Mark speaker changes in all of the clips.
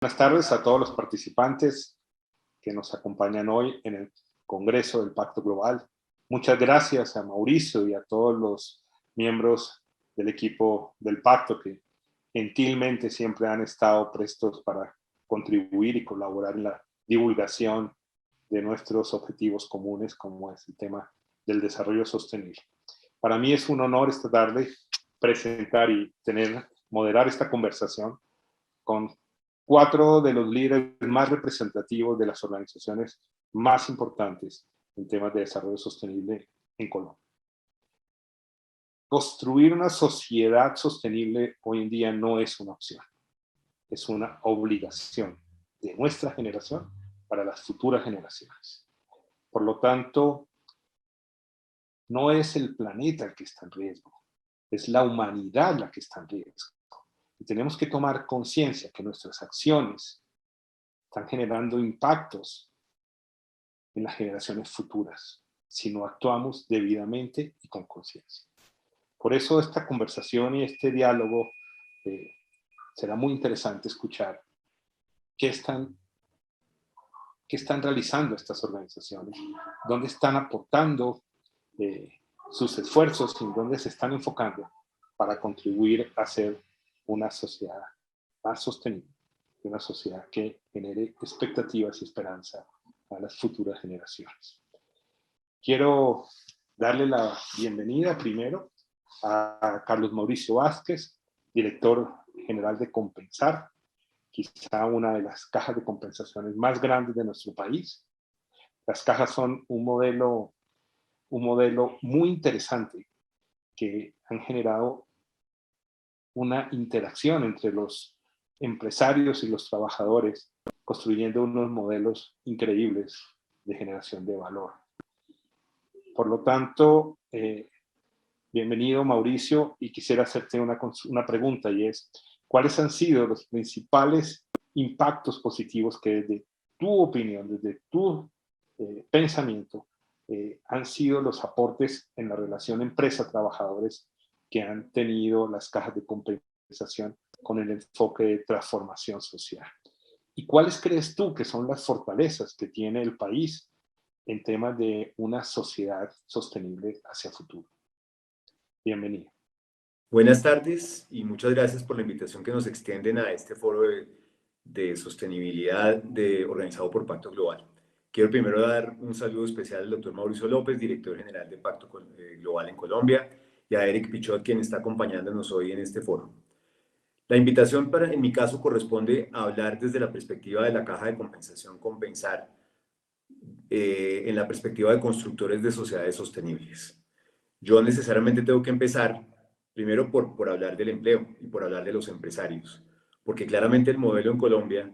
Speaker 1: Buenas tardes a todos los participantes que nos acompañan hoy en el Congreso del Pacto Global. Muchas gracias a Mauricio y a todos los miembros del equipo del Pacto que gentilmente siempre han estado prestos para contribuir y colaborar en la divulgación de nuestros objetivos comunes, como es el tema del desarrollo sostenible. Para mí es un honor esta tarde presentar y moderar esta conversación con 4 de los líderes más representativos de las organizaciones más importantes en temas de desarrollo sostenible en Colombia. Construir una sociedad sostenible hoy en día no es una opción, es una obligación de nuestra generación para las futuras generaciones. Por lo tanto, no es el planeta el que está en riesgo, es la humanidad la que está en riesgo. Y tenemos que tomar conciencia que nuestras acciones están generando impactos en las generaciones futuras, si no actuamos debidamente y con conciencia. Por eso esta conversación y este diálogo será muy interesante escuchar qué están realizando estas organizaciones, dónde están aportando sus esfuerzos y dónde se están enfocando para contribuir a ser una sociedad más sostenible, una sociedad que genere expectativas y esperanza a las futuras generaciones. Quiero darle la bienvenida primero a Carlos Mauricio Vázquez, director general de Compensar, quizá una de las cajas de compensaciones más grandes de nuestro país. Las cajas son un modelo muy interesante que han generado una interacción entre los empresarios y los trabajadores, construyendo unos modelos increíbles de generación de valor. Por lo tanto, bienvenido Mauricio, y quisiera hacerte una pregunta, y es, ¿cuáles han sido los principales impactos positivos que desde tu opinión, desde tu pensamiento, han sido los aportes en la relación empresa-trabajadores que han tenido las cajas de compensación con el enfoque de transformación social? ¿Y cuáles crees tú que son las fortalezas que tiene el país en temas de una sociedad sostenible hacia futuro? Bienvenido.
Speaker 2: Buenas tardes y muchas gracias por la invitación que nos extienden a este foro de sostenibilidad organizado por Pacto Global. Quiero primero dar un saludo especial al doctor Mauricio López, director general de Pacto Global en Colombia, y a Eric Pichot, quien está acompañándonos hoy en este foro. La invitación en mi caso corresponde a hablar desde la perspectiva de la caja de compensación Compensar, en la perspectiva de constructores de sociedades sostenibles. Yo necesariamente tengo que empezar primero por hablar del empleo y por hablar de los empresarios, porque claramente el modelo en Colombia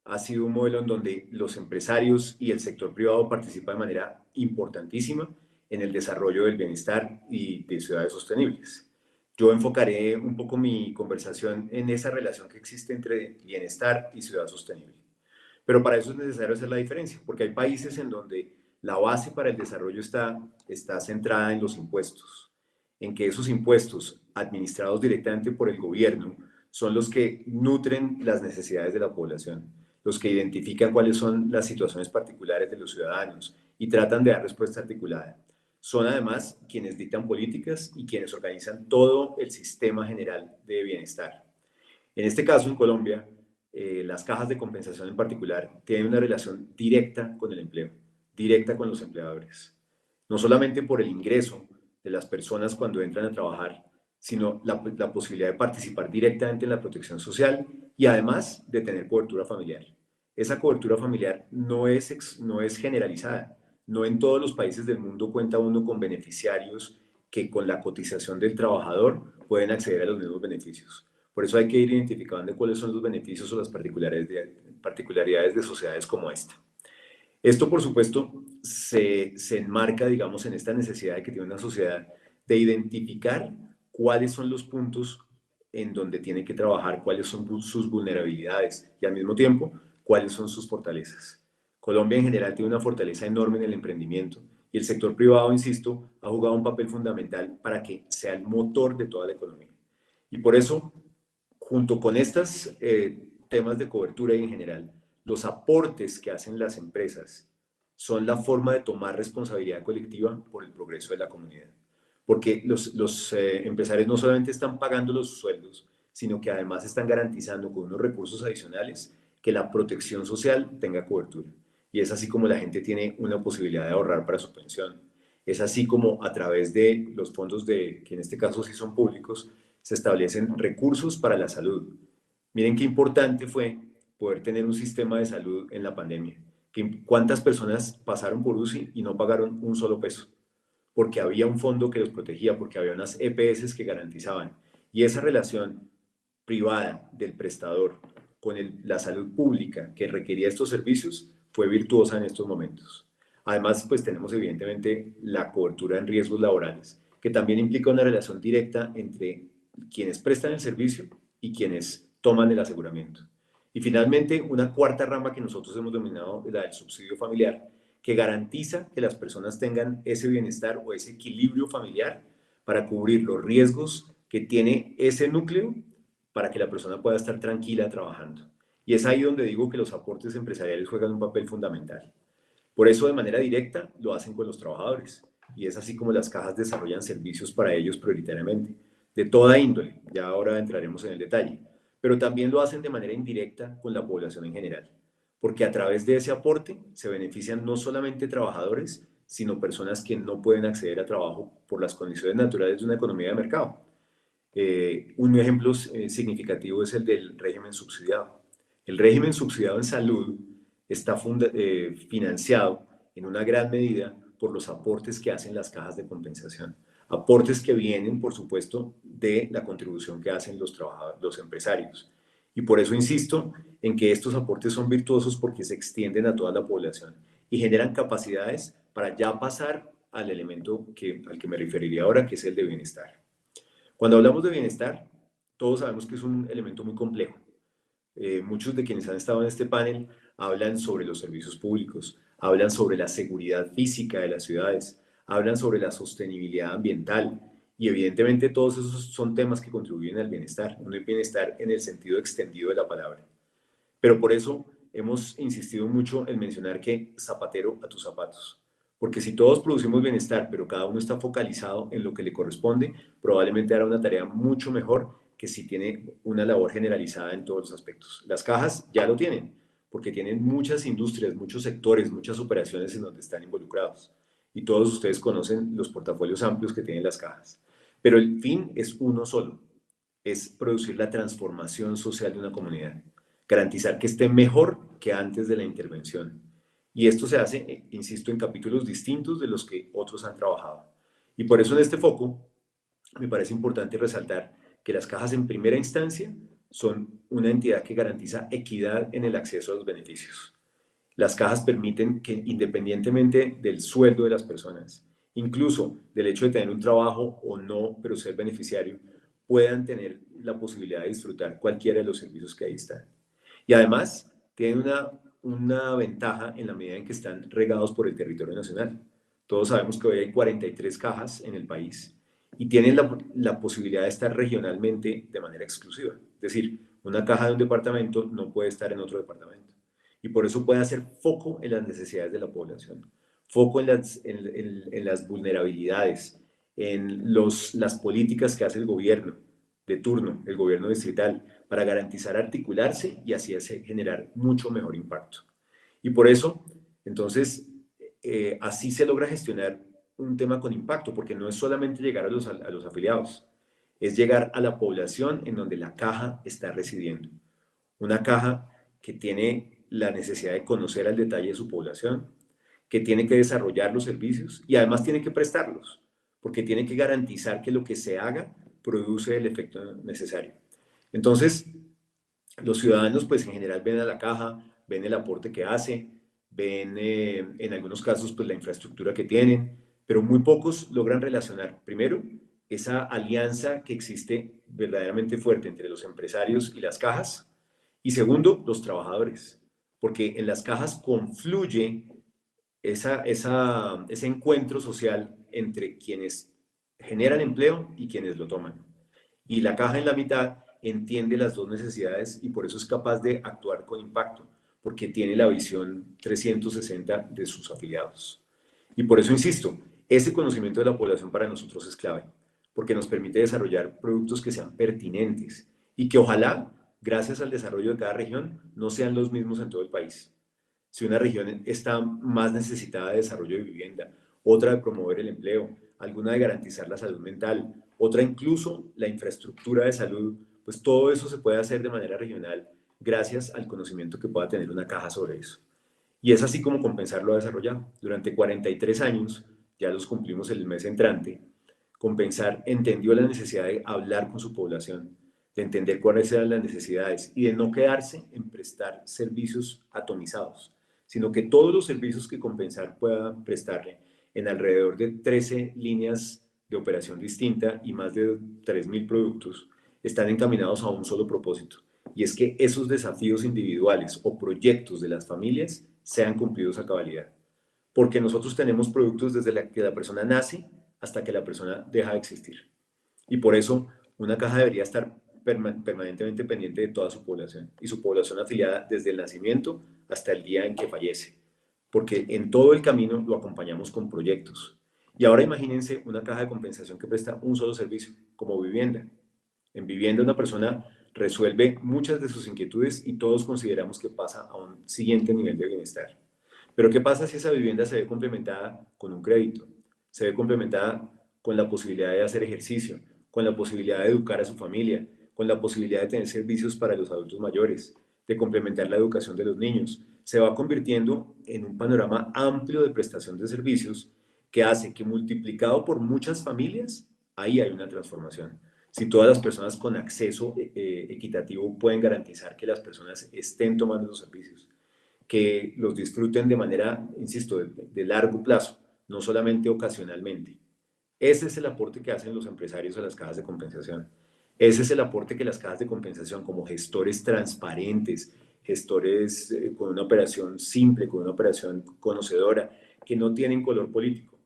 Speaker 2: ha sido un modelo en donde los empresarios y el sector privado participan de manera importantísima en el desarrollo del bienestar y de ciudades sostenibles. Yo enfocaré un poco mi conversación en esa relación que existe entre bienestar y ciudad sostenible. Pero para eso es necesario hacer la diferencia, porque hay países en donde la base para el desarrollo está centrada en los impuestos, en que esos impuestos administrados directamente por el gobierno son los que nutren las necesidades de la población, los que identifican cuáles son las situaciones particulares de los ciudadanos y tratan de dar respuesta articulada. Son además quienes dictan políticas y quienes organizan todo el sistema general de bienestar. En este caso, en Colombia, las cajas de compensación en particular tienen una relación directa con el empleo, directa con los empleadores. No solamente por el ingreso de las personas cuando entran a trabajar, sino la posibilidad de participar directamente en la protección social y además de tener cobertura familiar. Esa cobertura familiar no es generalizada. No en todos los países del mundo cuenta uno con beneficiarios que con la cotización del trabajador pueden acceder a los mismos beneficios. Por eso hay que ir identificando cuáles son los beneficios o las particularidades de sociedades como esta. Esto, por supuesto, se enmarca, digamos, en esta necesidad que tiene una sociedad de identificar cuáles son los puntos en donde tiene que trabajar, cuáles son sus vulnerabilidades y al mismo tiempo, cuáles son sus fortalezas. Colombia en general tiene una fortaleza enorme en el emprendimiento y el sector privado, insisto, ha jugado un papel fundamental para que sea el motor de toda la economía. Y por eso, junto con estas temas de cobertura y en general, los aportes que hacen las empresas son la forma de tomar responsabilidad colectiva por el progreso de la comunidad. Porque los empresarios no solamente están pagando los sueldos, sino que además están garantizando con unos recursos adicionales que la protección social tenga cobertura. Y es así como la gente tiene una posibilidad de ahorrar para su pensión. Es así como a través de los fondos que en este caso sí son públicos, se establecen recursos para la salud. Miren qué importante fue poder tener un sistema de salud en la pandemia. ¿Cuántas personas pasaron por UCI y no pagaron un solo peso? Porque había un fondo que los protegía, porque había unas EPS que garantizaban. Y esa relación privada del prestador con la salud pública que requería estos servicios fue virtuosa en estos momentos. Además, pues tenemos evidentemente la cobertura en riesgos laborales, que también implica una relación directa entre quienes prestan el servicio y quienes toman el aseguramiento. Y finalmente, una cuarta rama que nosotros hemos denominado la del subsidio familiar, que garantiza que las personas tengan ese bienestar o ese equilibrio familiar para cubrir los riesgos que tiene ese núcleo para que la persona pueda estar tranquila trabajando. Y es ahí donde digo que los aportes empresariales juegan un papel fundamental. Por eso, de manera directa, lo hacen con los trabajadores. Y es así como las cajas desarrollan servicios para ellos prioritariamente, de toda índole. Ya ahora entraremos en el detalle. Pero también lo hacen de manera indirecta con la población en general. Porque a través de ese aporte se benefician no solamente trabajadores, sino personas que no pueden acceder a trabajo por las condiciones naturales de una economía de mercado. Un ejemplo significativo es el del régimen subsidiado. El régimen subsidiado en salud está financiado en una gran medida por los aportes que hacen las cajas de compensación. Aportes que vienen, por supuesto, de la contribución que hacen los trabajadores, los empresarios. Y por eso insisto en que estos aportes son virtuosos porque se extienden a toda la población y generan capacidades para ya pasar al elemento al que me referiría ahora, que es el de bienestar. Cuando hablamos de bienestar, todos sabemos que es un elemento muy complejo. Muchos de quienes han estado en este panel hablan sobre los servicios públicos, hablan sobre la seguridad física de las ciudades, hablan sobre la sostenibilidad ambiental y evidentemente todos esos son temas que contribuyen al bienestar, un bienestar en el sentido extendido de la palabra. Pero por eso hemos insistido mucho en mencionar que zapatero a tus zapatos. Porque si todos producimos bienestar, pero cada uno está focalizado en lo que le corresponde, probablemente hará una tarea mucho mejor que si tiene una labor generalizada en todos los aspectos. Las cajas ya lo tienen, porque tienen muchas industrias, muchos sectores, muchas operaciones en donde están involucrados. Y todos ustedes conocen los portafolios amplios que tienen las cajas. Pero el fin es uno solo, es producir la transformación social de una comunidad, garantizar que esté mejor que antes de la intervención. Y esto se hace, insisto, en capítulos distintos de los que otros han trabajado. Y por eso en este foco me parece importante resaltar que las cajas en primera instancia son una entidad que garantiza equidad en el acceso a los beneficios. Las cajas permiten que independientemente del sueldo de las personas, incluso del hecho de tener un trabajo o no, pero ser beneficiario, puedan tener la posibilidad de disfrutar cualquiera de los servicios que ahí están. Y además tienen una ventaja en la medida en que están regados por el territorio nacional. Todos sabemos que hoy hay 43 cajas en el país y tienen la posibilidad de estar regionalmente de manera exclusiva. Es decir, una caja de un departamento no puede estar en otro departamento. Y por eso puede hacer foco en las necesidades de la población, foco en las vulnerabilidades, en las políticas que hace el gobierno de turno, el gobierno distrital, para garantizar articularse y así generar mucho mejor impacto. Y por eso, entonces, así se logra gestionar un tema con impacto, porque no es solamente llegar a los afiliados, es llegar a la población en donde la caja está residiendo. Una caja que tiene la necesidad de conocer al detalle su población, que tiene que desarrollar los servicios y además tiene que prestarlos, porque tiene que garantizar que lo que se haga produce el efecto necesario. Entonces, los ciudadanos, pues en general ven a la caja, ven el aporte que hace, ven en algunos casos, pues la infraestructura que tienen, pero muy pocos logran relacionar, primero, esa alianza que existe verdaderamente fuerte entre los empresarios y las cajas, y segundo, los trabajadores, porque en las cajas confluye ese encuentro social entre quienes generan empleo y quienes lo toman. Y la caja en la mitad entiende las dos necesidades y por eso es capaz de actuar con impacto, porque tiene la visión 360 de sus afiliados. Y por eso insisto, ese conocimiento de la población para nosotros es clave, porque nos permite desarrollar productos que sean pertinentes y que ojalá, gracias al desarrollo de cada región, no sean los mismos en todo el país. Si una región está más necesitada de desarrollo de vivienda, otra de promover el empleo, alguna de garantizar la salud mental, otra incluso la infraestructura de salud, pues todo eso se puede hacer de manera regional gracias al conocimiento que pueda tener una caja sobre eso. Y es así como Compensar lo ha desarrollado. Durante 43 años, ya los cumplimos el mes entrante, Compensar entendió la necesidad de hablar con su población, de entender cuáles eran las necesidades y de no quedarse en prestar servicios atomizados, sino que todos los servicios que Compensar pueda prestarle en alrededor de 13 líneas de operación distinta y más de 3.000 productos están encaminados a un solo propósito, y es que esos desafíos individuales o proyectos de las familias sean cumplidos a cabalidad. Porque nosotros tenemos productos desde que la persona nace hasta que la persona deja de existir. Y por eso una caja debería estar permanentemente pendiente de toda su población y su población afiliada desde el nacimiento hasta el día en que fallece. Porque en todo el camino lo acompañamos con proyectos. Y ahora imagínense una caja de compensación que presta un solo servicio, como vivienda. En vivienda una persona resuelve muchas de sus inquietudes y todos consideramos que pasa a un siguiente nivel de bienestar. Pero ¿qué pasa si esa vivienda se ve complementada con un crédito? Se ve complementada con la posibilidad de hacer ejercicio, con la posibilidad de educar a su familia, con la posibilidad de tener servicios para los adultos mayores, de complementar la educación de los niños. Se va convirtiendo en un panorama amplio de prestación de servicios que hace que multiplicado por muchas familias, ahí hay una transformación. Si todas las personas con acceso equitativo pueden garantizar que las personas estén tomando los servicios, que los disfruten de manera, insisto, de largo plazo, no solamente ocasionalmente. Ese es el aporte que hacen los empresarios a las cajas de compensación. Ese es el aporte que las cajas de compensación, como gestores transparentes, gestores con una operación simple, con una operación conocedora, que no tienen color político,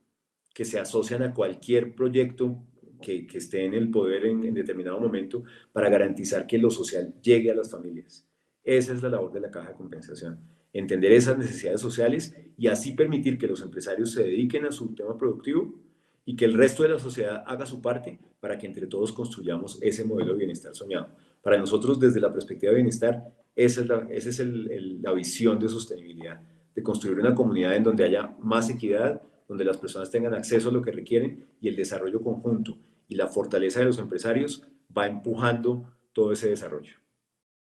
Speaker 2: que se asocian a cualquier proyecto que esté en el poder en determinado momento para garantizar que lo social llegue a las familias. Esa es la labor de la caja de compensación. Entender esas necesidades sociales y así permitir que los empresarios se dediquen a su tema productivo y que el resto de la sociedad haga su parte para que entre todos construyamos ese modelo de bienestar soñado. Para nosotros, desde la perspectiva de bienestar, esa es la visión de sostenibilidad, de construir una comunidad en donde haya más equidad, donde las personas tengan acceso a lo que requieren y el desarrollo conjunto y la fortaleza de los empresarios va empujando todo ese desarrollo.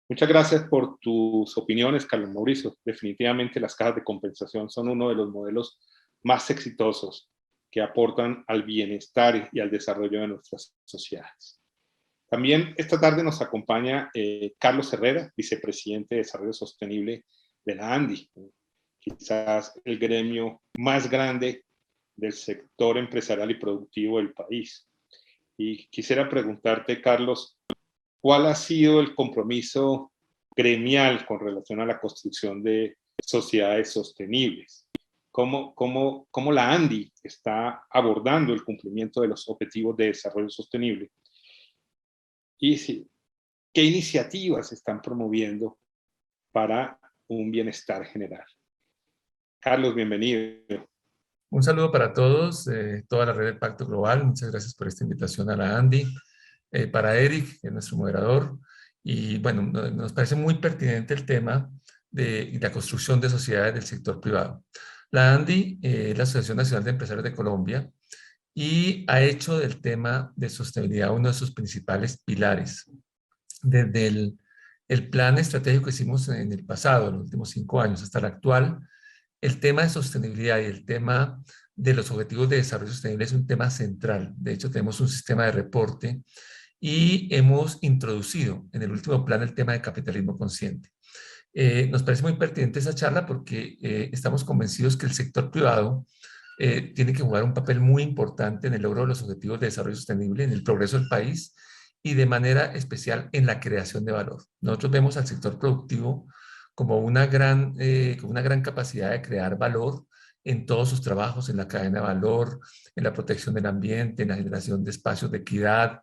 Speaker 1: Muchas gracias por tus opiniones, Carlos Mauricio. Definitivamente las cajas de compensación son uno de los modelos más exitosos que aportan al bienestar y al desarrollo de nuestras sociedades. También esta tarde nos acompaña Carlos Herrera, vicepresidente de Desarrollo Sostenible de la ANDI, quizás el gremio más grande del sector empresarial y productivo del país. Y quisiera preguntarte, Carlos, ¿cuál ha sido el compromiso gremial con relación a la construcción de sociedades sostenibles? ¿Cómo la ANDI está abordando el cumplimiento de los objetivos de desarrollo sostenible? Y ¿qué iniciativas se están promoviendo para un bienestar general? Carlos, bienvenido.
Speaker 3: Un saludo para todos, toda la red del Pacto Global. Muchas gracias por esta invitación a la ANDI. Para Eric, que es nuestro moderador. Y bueno, nos parece muy pertinente el tema de la construcción de sociedades del sector privado. La ANDI es la Asociación Nacional de Empresarios de Colombia y ha hecho del tema de sostenibilidad uno de sus principales pilares. Desde el plan estratégico que hicimos en el pasado, en los últimos 5 años, hasta el actual, el tema de sostenibilidad y el tema de los objetivos de desarrollo sostenible es un tema central. De hecho, tenemos un sistema de reporte y hemos introducido en el último plan el tema de capitalismo consciente. Nos parece muy pertinente esa charla porque estamos convencidos que el sector privado tiene que jugar un papel muy importante en el logro de los objetivos de desarrollo sostenible, en el progreso del país y de manera especial en la creación de valor. Nosotros vemos al sector productivo como una gran capacidad de crear valor en todos sus trabajos, en la cadena de valor, en la protección del ambiente, en la generación de espacios de equidad,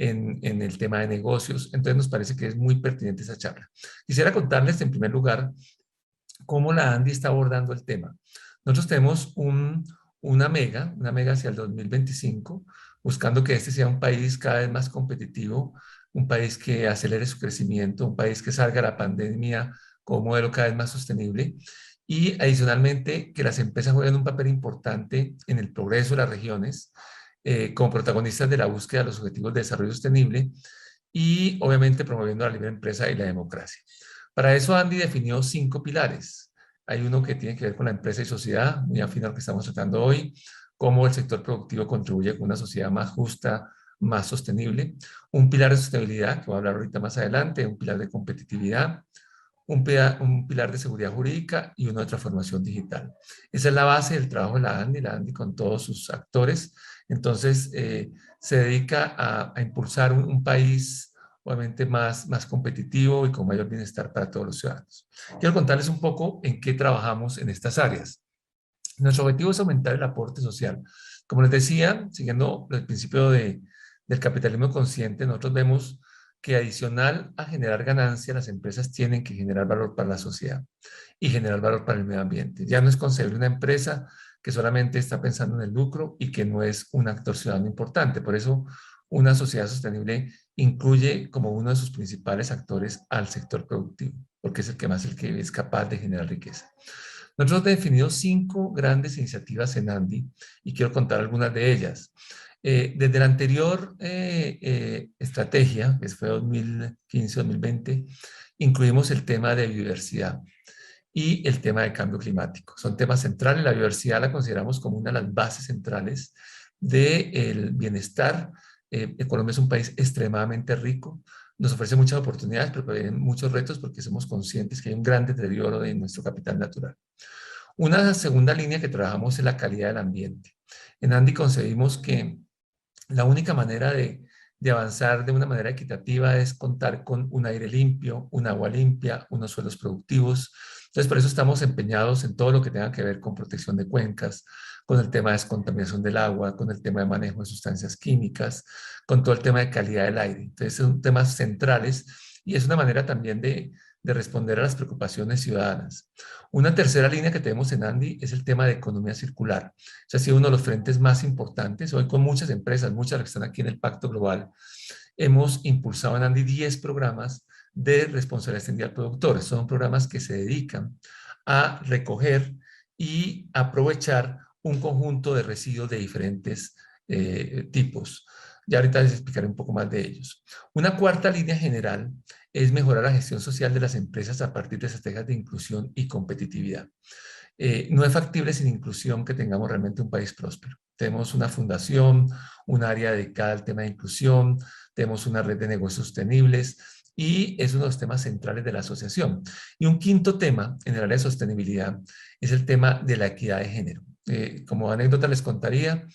Speaker 3: en el tema de negocios. Entonces nos parece que es muy pertinente esa charla. Quisiera contarles en primer lugar cómo la ANDI está abordando el tema. Nosotros tenemos una mega hacia el 2025, buscando que este sea un país cada vez más competitivo, un país que acelere su crecimiento, un país que salga de la pandemia con un modelo cada vez más sostenible y adicionalmente que las empresas jueguen un papel importante en el progreso de las regiones como protagonistas de la búsqueda de los objetivos de desarrollo sostenible y obviamente promoviendo la libre empresa y la democracia. Para eso Andy definió 5 pilares. Hay uno que tiene que ver con la empresa y sociedad, muy afín a lo que estamos tratando hoy, cómo el sector productivo contribuye con una sociedad más justa, más sostenible. Un pilar de sostenibilidad, que voy a hablar ahorita más adelante, un pilar de competitividad, un pilar de seguridad jurídica y uno de transformación digital. Esa es la base del trabajo de la ANDI con todos sus actores. Entonces, se dedica a impulsar un país obviamente más competitivo y con mayor bienestar para todos los ciudadanos. Quiero contarles un poco en qué trabajamos en estas áreas. Nuestro objetivo es aumentar el aporte social. Como les decía, siguiendo el principio del capitalismo consciente, nosotros vemos que adicional a generar ganancia, las empresas tienen que generar valor para la sociedad y generar valor para el medio ambiente. Ya no es concebible una empresa que solamente está pensando en el lucro y que no es un actor ciudadano importante. Por eso, una sociedad sostenible incluye como uno de sus principales actores al sector productivo, porque es el que es capaz de generar riqueza. Nosotros hemos definido 5 grandes iniciativas en ANDI y quiero contar algunas de ellas. Desde la anterior estrategia, que fue 2015-2020, incluimos el tema de biodiversidad y el tema de cambio climático. Son temas centrales. La biodiversidad la consideramos como una de las bases centrales del bienestar. Colombia es un país extremadamente rico. Nos ofrece muchas oportunidades, pero también muchos retos porque somos conscientes que hay un gran deterioro de nuestro capital natural. Una segunda línea que trabajamos es la calidad del ambiente. En ANDI concebimos que la única manera de avanzar de una manera equitativa es contar con un aire limpio, un agua limpia, unos suelos productivos. Entonces, por eso estamos empeñados en todo lo que tenga que ver con protección de cuencas, con el tema de descontaminación del agua, con el tema de manejo de sustancias químicas, con todo el tema de calidad del aire. Entonces, son temas centrales y es una manera también de responder a las preocupaciones ciudadanas. Una tercera línea que tenemos en ANDI es el tema de economía circular. Ese ha sido uno de los frentes más importantes. Hoy con muchas empresas, muchas de las que están aquí en el Pacto Global, hemos impulsado en ANDI 10 programas de responsabilidad extendida al productor. Son programas que se dedican a recoger y aprovechar un conjunto de residuos de diferentes tipos. Ya ahorita les explicaré un poco más de ellos. Una cuarta línea general es mejorar la gestión social de las empresas a partir de estrategias de inclusión y competitividad. No es factible sin inclusión que tengamos realmente un país próspero. Tenemos una fundación, un área dedicada al tema de inclusión, tenemos una red de negocios sostenibles y es uno de los temas centrales de la asociación. Y un quinto tema en el área de sostenibilidad es el tema de la equidad de género. Como anécdota les contaría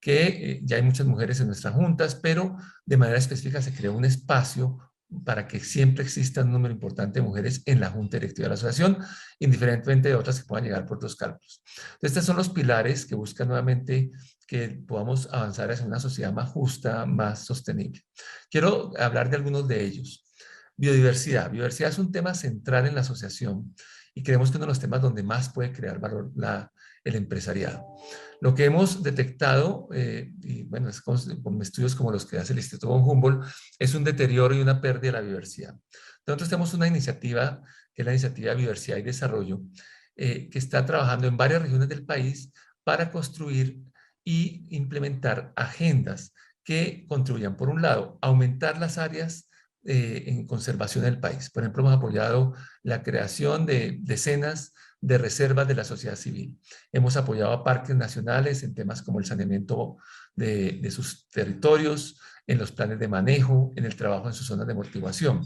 Speaker 3: que ya hay muchas mujeres en nuestras juntas, pero de manera específica se creó un espacio para que siempre exista un número importante de mujeres en la junta directiva de la asociación, indiferentemente de otras que puedan llegar por otros cálculos. Entonces, estos son los pilares que buscan nuevamente que podamos avanzar hacia una sociedad más justa, más sostenible. Quiero hablar de algunos de ellos. Biodiversidad. Biodiversidad es un tema central en la asociación y creemos que uno de los temas donde más puede crear valor el empresariado. Lo que hemos detectado, y bueno, es con estudios como los que hace el Instituto von Humboldt, es un deterioro y una pérdida de la biodiversidad. Nosotros tenemos una iniciativa, que es la iniciativa de Biodiversidad y Desarrollo, que está trabajando en varias regiones del país para construir y implementar agendas que contribuyan, por un lado, a aumentar las áreas en conservación del país. Por ejemplo, hemos apoyado la creación de decenas de reservas de la sociedad civil. Hemos apoyado a parques nacionales en temas como el saneamiento de sus territorios, en los planes de manejo, en el trabajo en sus zonas de amortiguación.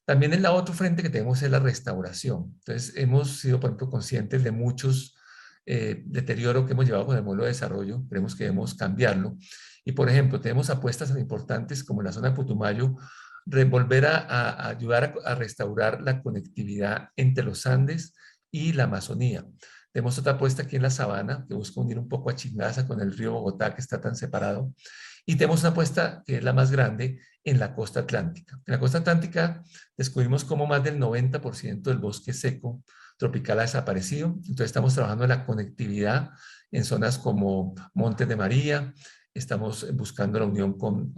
Speaker 3: También en la otro frente que tenemos es la restauración. Entonces, hemos sido, por ejemplo, conscientes de muchos deterioro que hemos llevado con el modelo de desarrollo. Creemos que debemos cambiarlo. Y, por ejemplo, tenemos apuestas tan importantes como en la zona de Putumayo, volver a ayudar a restaurar la conectividad entre los Andes y la Amazonía. Tenemos otra apuesta aquí en la Sabana, que busca unir un poco a Chingaza con el río Bogotá, que está tan separado. Y tenemos una apuesta que es la más grande en la costa atlántica. En la costa atlántica descubrimos cómo más del 90% del bosque seco tropical ha desaparecido. Entonces estamos trabajando en la conectividad en zonas como Montes de María, estamos buscando la unión con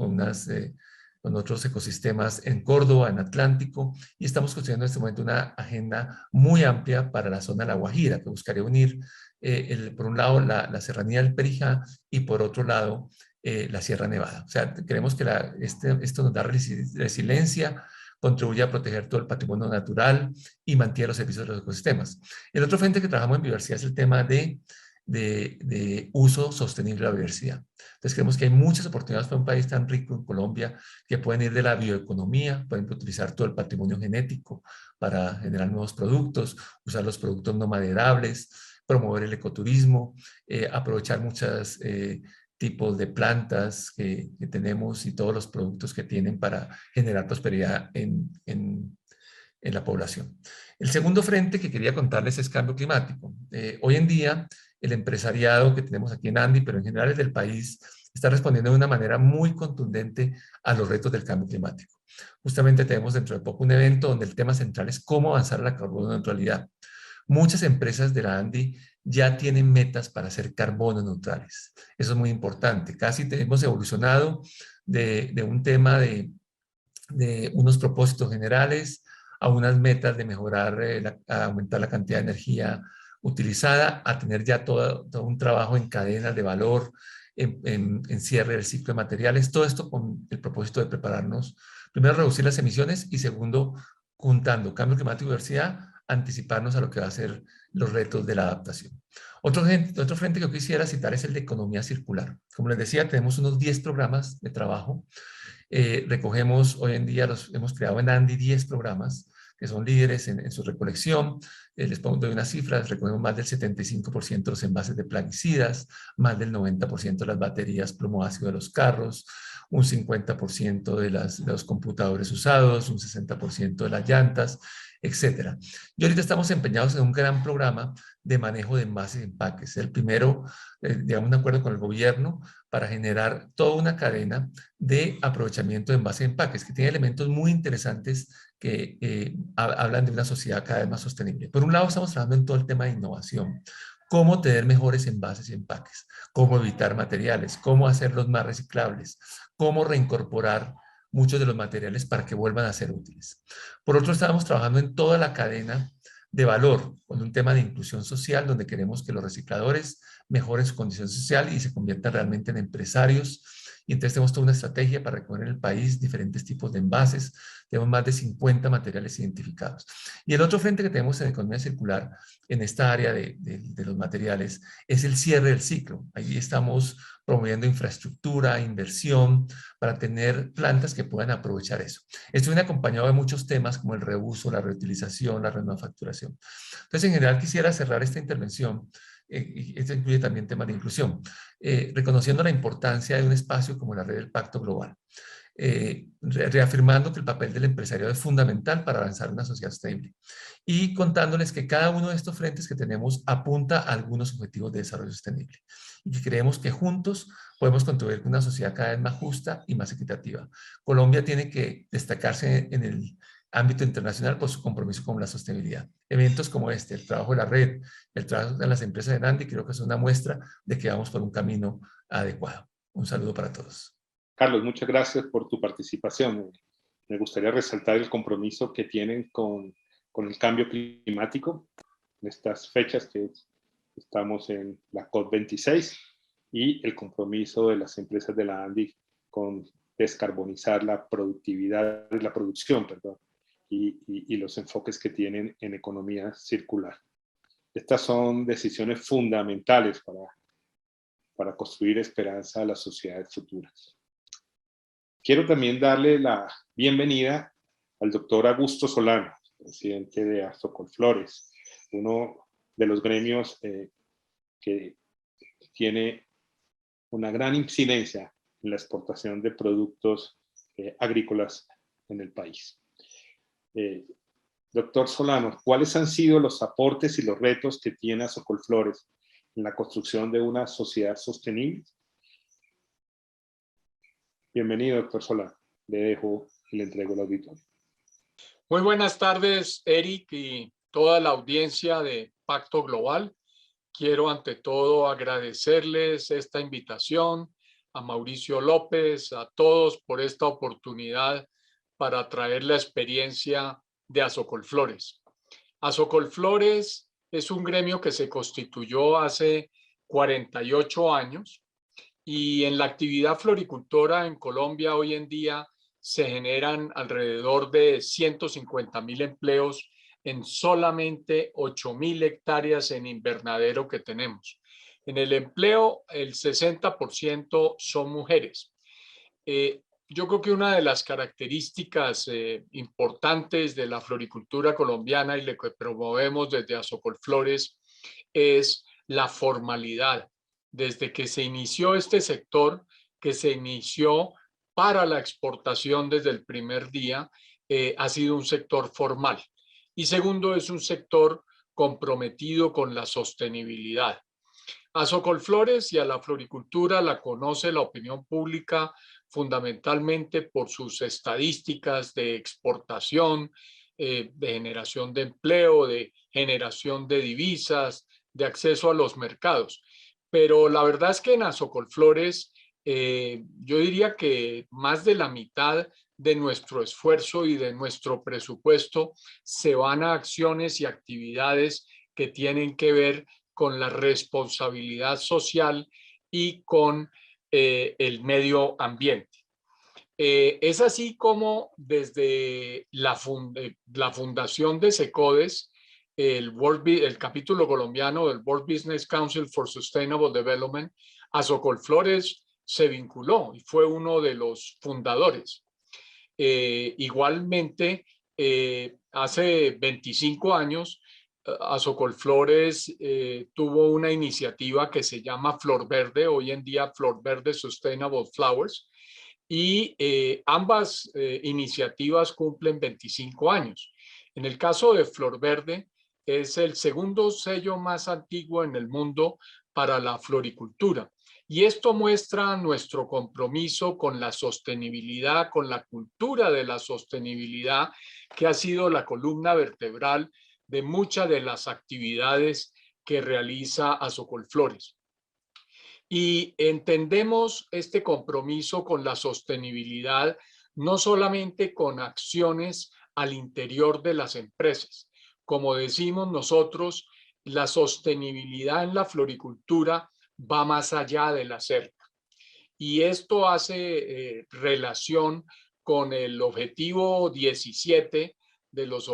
Speaker 3: otros ecosistemas en Córdoba, en Atlántico, y estamos construyendo en este momento una agenda muy amplia para la zona de La Guajira, que buscaría unir, por un lado, la serranía del Perijá y por otro lado, la Sierra Nevada. O sea, creemos que esto nos da resiliencia, contribuye a proteger todo el patrimonio natural y mantiene los servicios de los ecosistemas. El otro frente que trabajamos en biodiversidad es el tema de uso sostenible de la biodiversidad. Entonces creemos que hay muchas oportunidades para un país tan rico en Colombia que pueden ir de la bioeconomía, pueden utilizar todo el patrimonio genético para generar nuevos productos, usar los productos no maderables, promover el ecoturismo, aprovechar muchos tipos de plantas que tenemos y todos los productos que tienen para generar prosperidad en la población. El segundo frente que quería contarles es cambio climático. Hoy en día, el empresariado que tenemos aquí en Andi, pero en general el del país, está respondiendo de una manera muy contundente a los retos del cambio climático. Justamente tenemos dentro de poco un evento donde el tema central es cómo avanzar a la carbono neutralidad. Muchas empresas de la Andi ya tienen metas para ser carbono neutrales. Eso es muy importante. Casi hemos evolucionado de un tema de unos propósitos generales a unas metas de mejorar, a aumentar la cantidad de energía utilizada, a tener ya todo un trabajo en cadenas de valor, en cierre del ciclo de materiales, todo esto con el propósito de prepararnos, primero, reducir las emisiones y segundo, juntando cambio climático y diversidad, anticiparnos a lo que va a ser los retos de la adaptación. Otro frente que yo quisiera citar es el de economía circular. Como les decía, tenemos unos 10 programas de trabajo. Recogemos hoy en día, hemos creado en Andi 10 programas que son líderes en su recolección. Les doy unas cifras: recogemos más del 75% de los envases de plaguicidas, más del 90% de las baterías plomo-ácido de los carros, un 50% de los computadores usados, un 60% de las llantas, etcétera. Y ahorita estamos empeñados en un gran programa de manejo de envases y empaques. El primero, digamos, un acuerdo con el gobierno para generar toda una cadena de aprovechamiento de envases y empaques, que tiene elementos muy interesantes que hablan de una sociedad cada vez más sostenible. Por un lado, estamos trabajando en todo el tema de innovación, cómo tener mejores envases y empaques, cómo evitar materiales, cómo hacerlos más reciclables, cómo reincorporar muchos de los materiales para que vuelvan a ser útiles. Por otro, estamos trabajando en toda la cadena de valor, con un tema de inclusión social, donde queremos que los recicladores mejoren su condición social y se conviertan realmente en empresarios. Y entonces tenemos toda una estrategia para recoger en el país diferentes tipos de envases. Tenemos más de 50 materiales identificados. Y el otro frente que tenemos en economía circular, en esta área de los materiales, es el cierre del ciclo. Ahí estamos promoviendo infraestructura, inversión, para tener plantas que puedan aprovechar eso. Esto viene acompañado de muchos temas como el reuso, la reutilización, la remanufacturación. Entonces, en general, quisiera cerrar esta intervención, y esto incluye también temas de inclusión, reconociendo la importancia de un espacio como la red del Pacto Global, reafirmando que el papel del empresariado es fundamental para avanzar en una sociedad sostenible y contándoles que cada uno de estos frentes que tenemos apunta a algunos objetivos de desarrollo sostenible y que creemos que juntos podemos contribuir con una sociedad cada vez más justa y más equitativa. Colombia tiene que destacarse en el ámbito internacional por su compromiso con la sostenibilidad. Eventos como este, el trabajo de la red, el trabajo de las empresas de Andi, creo que es una muestra de que vamos por un camino adecuado. Un saludo para todos.
Speaker 1: Carlos, muchas gracias por tu participación. Me gustaría resaltar el compromiso que tienen con el cambio climático en estas fechas que estamos en la COP26 y el compromiso de las empresas de la Andi con descarbonizar la productividad, la producción, perdón, y los enfoques que tienen en economía circular. Estas son decisiones fundamentales para construir esperanza a las sociedades futuras. Quiero también darle la bienvenida al doctor Augusto Solano, presidente de Azocolflores, uno de los gremios que tiene una gran incidencia en la exportación de productos agrícolas en el país. Doctor Solano, ¿cuáles han sido los aportes y los retos que tiene Azocolflores en la construcción de una sociedad sostenible? Bienvenido, doctor Solano. le dejo y le entrego el auditorio.
Speaker 4: Muy buenas tardes, Eric, y toda la audiencia de Pacto Global. Quiero ante todo agradecerles esta invitación, a Mauricio López, a todos por esta oportunidad para traer la experiencia de Azocolflores. Azocolflores es un gremio que se constituyó hace 48 años y en la actividad floricultora en Colombia hoy en día se generan alrededor de 150.000 empleos en solamente 8.000 hectáreas en invernadero que tenemos. En el empleo, el 60% son mujeres. Yo creo que una de las características importantes de la floricultura colombiana y lo que promovemos desde Azocolflores es la formalidad. Desde que se inició este sector, que se inició para la exportación desde el primer día, ha sido un sector formal. Y segundo, es un sector comprometido con la sostenibilidad. A Azocolflores y a la floricultura la conoce la opinión pública fundamentalmente por sus estadísticas de exportación, de generación de empleo, de generación de divisas, de acceso a los mercados. Pero la verdad es que en Azocolflores yo diría que más de la mitad de nuestro esfuerzo y de nuestro presupuesto se van a acciones y actividades que tienen que ver con la responsabilidad social y con el medio ambiente. Es así como desde la fundación de SECODES, el capítulo colombiano del World Business Council for Sustainable Development, Azocolflores se vinculó y fue uno de los fundadores. Igualmente, hace 25 años, Azocolflores tuvo una iniciativa que se llama Flor Verde, hoy en día Flor Verde Sustainable Flowers, y ambas iniciativas cumplen 25 años. En el caso de Flor Verde, es el segundo sello más antiguo en el mundo para la floricultura. Y esto muestra nuestro compromiso con la sostenibilidad, con la cultura de la sostenibilidad, que ha sido la columna vertebral de muchas de las actividades que realiza Azocolflores. Y entendemos este compromiso con la sostenibilidad no solamente con acciones al interior de las empresas. Como decimos nosotros, la sostenibilidad en la floricultura va más allá de la cerca. Y esto hace relación con el objetivo 17 de los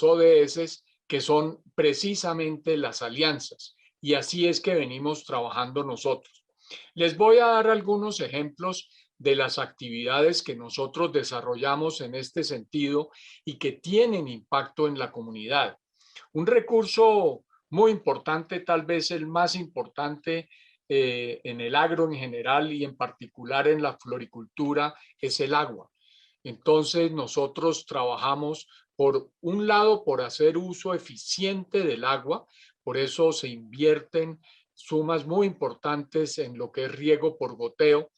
Speaker 4: ODS, que son precisamente las alianzas. Y así es que venimos trabajando nosotros. Les voy a dar algunos ejemplos de las actividades que nosotros desarrollamos en este sentido y que tienen impacto en la comunidad. Un recurso muy importante, tal vez el más importante en el agro en general y en particular en la floricultura, es el agua. Entonces nosotros trabajamos por un lado por hacer uso eficiente del agua, por eso se invierten sumas muy importantes en lo que es riego por goteo,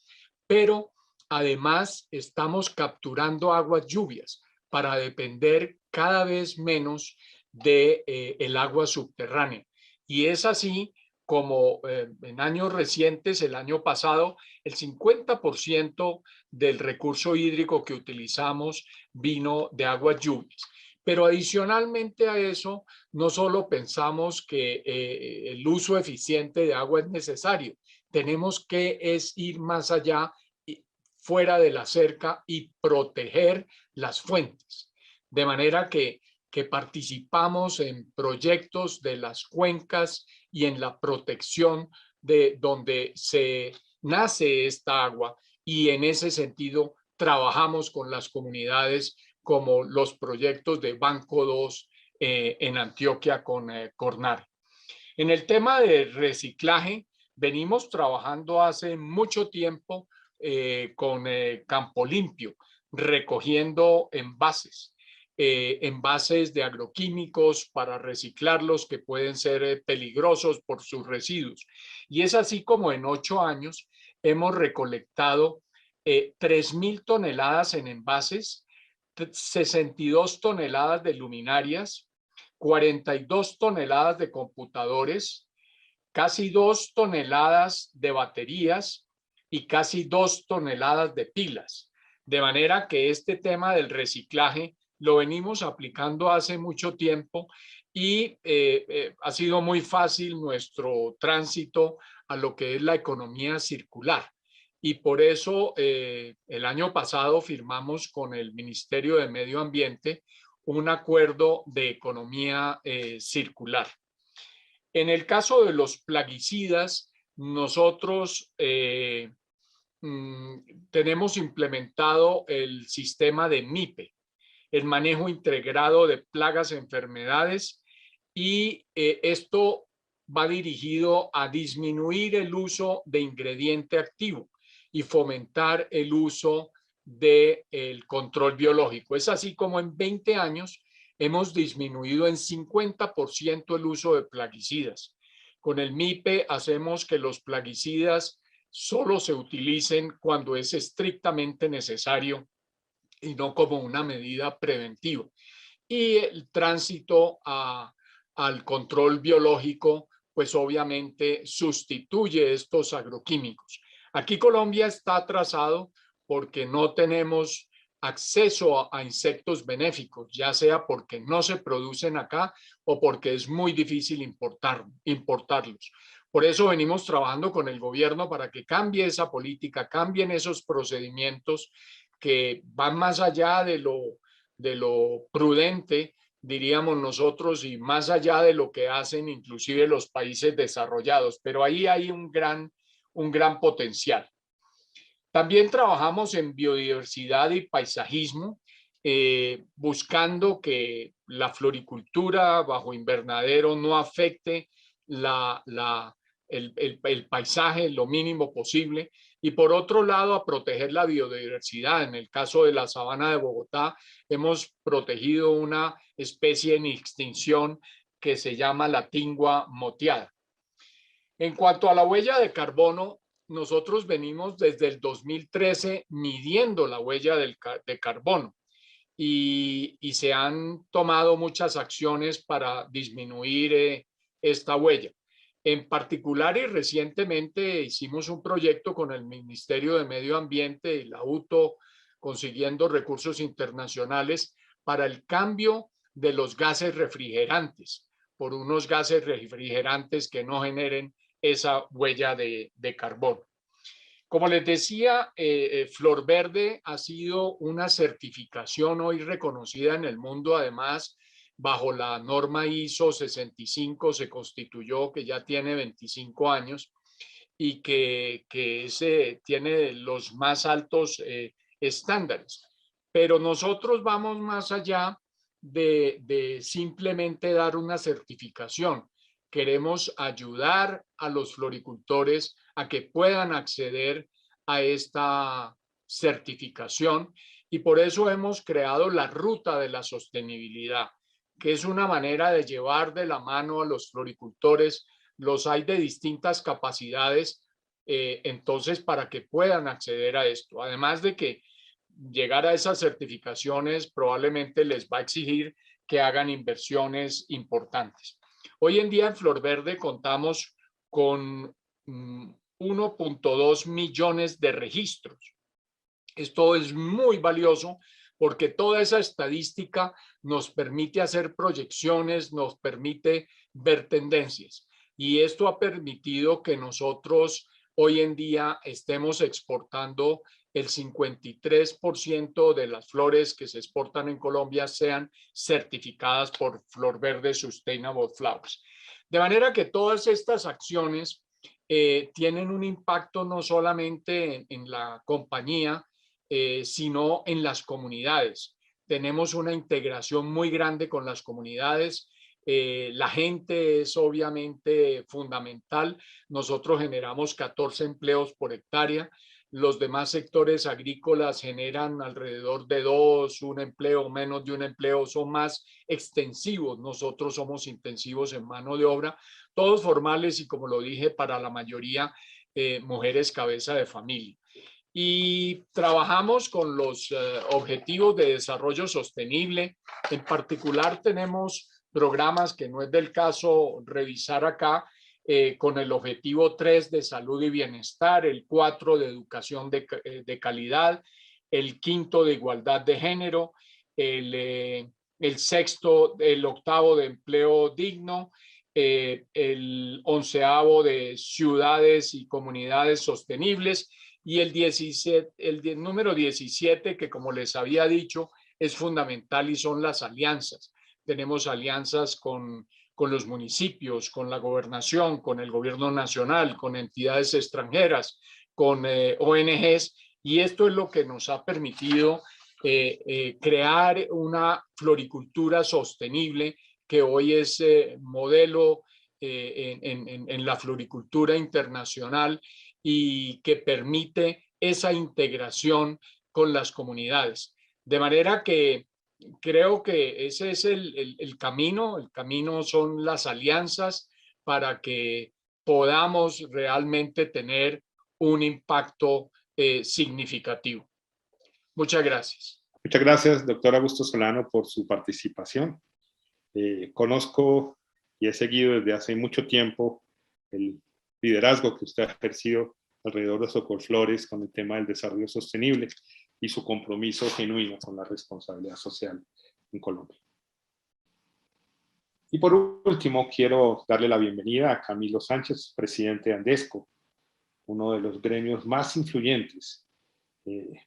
Speaker 4: pero además estamos capturando aguas lluvias para depender cada vez menos del agua subterránea. Y es así como en años recientes, el año pasado, el 50% del recurso hídrico que utilizamos vino de aguas lluvias. Pero adicionalmente a eso, no solo pensamos que el uso eficiente de agua es necesario, tenemos que ir más allá, fuera de la cerca y proteger las fuentes. De manera que participamos en proyectos de las cuencas y en la protección de donde se nace esta agua, y en ese sentido trabajamos con las comunidades como los proyectos de Banco 2 en Antioquia con Cornar. En el tema de reciclaje, venimos trabajando hace mucho tiempo con Campo Limpio, recogiendo envases de agroquímicos para reciclarlos que pueden ser peligrosos por sus residuos. Y es así como en 8 años hemos recolectado 3.000 toneladas en envases, 62 toneladas de luminarias, 42 toneladas de computadores, casi 2 toneladas de baterías y casi 2 toneladas de pilas. De manera que este tema del reciclaje lo venimos aplicando hace mucho tiempo y ha sido muy fácil nuestro tránsito a lo que es la economía circular. Y por eso el año pasado firmamos con el Ministerio de Medio Ambiente un acuerdo de economía circular. En el caso de los plaguicidas, nosotros tenemos implementado el sistema de MIPE, el manejo integrado de plagas e enfermedades, y esto va dirigido a disminuir el uso de ingrediente activo y fomentar el uso del control biológico. Es así como en 20 años hemos disminuido en 50% el uso de plaguicidas. Con el MIPE hacemos que los plaguicidas solo se utilicen cuando es estrictamente necesario y no como una medida preventiva. Y el tránsito al control biológico, pues obviamente sustituye estos agroquímicos. Aquí Colombia está atrasado porque no tenemos acceso a insectos benéficos, ya sea porque no se producen acá o porque es muy difícil importarlos. Por eso venimos trabajando con el gobierno para que cambie esa política, cambien esos procedimientos que van más allá de lo prudente, diríamos nosotros, y más allá de lo que hacen inclusive los países desarrollados. Pero ahí hay un gran potencial. También trabajamos en biodiversidad y paisajismo, buscando que la floricultura bajo invernadero no afecte el paisaje lo mínimo posible. Y por otro lado, a proteger la biodiversidad. En el caso de la sabana de Bogotá, hemos protegido una especie en extinción que se llama la tingua moteada. En cuanto a la huella de carbono, nosotros venimos desde el 2013 midiendo la huella de carbono y se han tomado muchas acciones para disminuir esta huella. En particular, y recientemente hicimos un proyecto con el Ministerio de Medio Ambiente y la UTO, consiguiendo recursos internacionales para el cambio de los gases refrigerantes por unos gases refrigerantes que no generen esa huella de carbono. Como les decía, Flor Verde ha sido una certificación hoy reconocida en el mundo, además bajo la norma ISO 65 se constituyó, que ya tiene 25 años y que tiene los más altos estándares. Pero nosotros vamos más allá de simplemente dar una certificación. Queremos ayudar a los floricultores a que puedan acceder a esta certificación y por eso hemos creado la ruta de la sostenibilidad, que es una manera de llevar de la mano a los floricultores. Los hay de distintas capacidades, entonces para que puedan acceder a esto. Además de que llegar a esas certificaciones probablemente les va a exigir que hagan inversiones importantes. Hoy en día en Flor Verde contamos con 1.2 millones de registros. Esto es muy valioso porque toda esa estadística nos permite hacer proyecciones, nos permite ver tendencias. Y esto ha permitido que nosotros hoy en día estemos exportando el 53% de las flores que se exportan en Colombia sean certificadas por Flor Verde Sustainable Flowers. De manera que todas estas acciones tienen un impacto no solamente en la compañía, sino en las comunidades. Tenemos una integración muy grande con las comunidades. La gente es obviamente fundamental. Nosotros generamos 14 empleos por hectárea. Los demás sectores agrícolas generan alrededor de 2, un empleo, menos de un empleo, son más extensivos. Nosotros somos intensivos en mano de obra, todos formales y, como lo dije, para la mayoría mujeres cabeza de familia. y trabajamos con los objetivos de desarrollo sostenible. En particular tenemos programas que no es del caso revisar acá, con el objetivo 3 de salud y bienestar, el 4 de educación de calidad, el 5 de igualdad de género, el 6º, el 8º de empleo digno, el 11º de ciudades y comunidades sostenibles, y el número 17, que como les había dicho, es fundamental, y son las alianzas. Tenemos alianzas con los municipios, con la gobernación, con el gobierno nacional, con entidades extranjeras, con ONGs, y esto es lo que nos ha permitido crear una floricultura sostenible que hoy es modelo en la floricultura internacional, y que permite esa integración con las comunidades. De manera que creo que ese es el camino. El camino son las alianzas para que podamos realmente tener un impacto significativo. Muchas gracias.
Speaker 1: Muchas gracias, doctor Augusto Solano, por su participación. Conozco y he seguido desde hace mucho tiempo el liderazgo que usted ha ejercido alrededor de Socolflores con el tema del desarrollo sostenible y su compromiso genuino con la responsabilidad social en Colombia. Y por último, quiero darle la bienvenida a Camilo Sánchez, presidente de Andesco, uno de los gremios más influyentes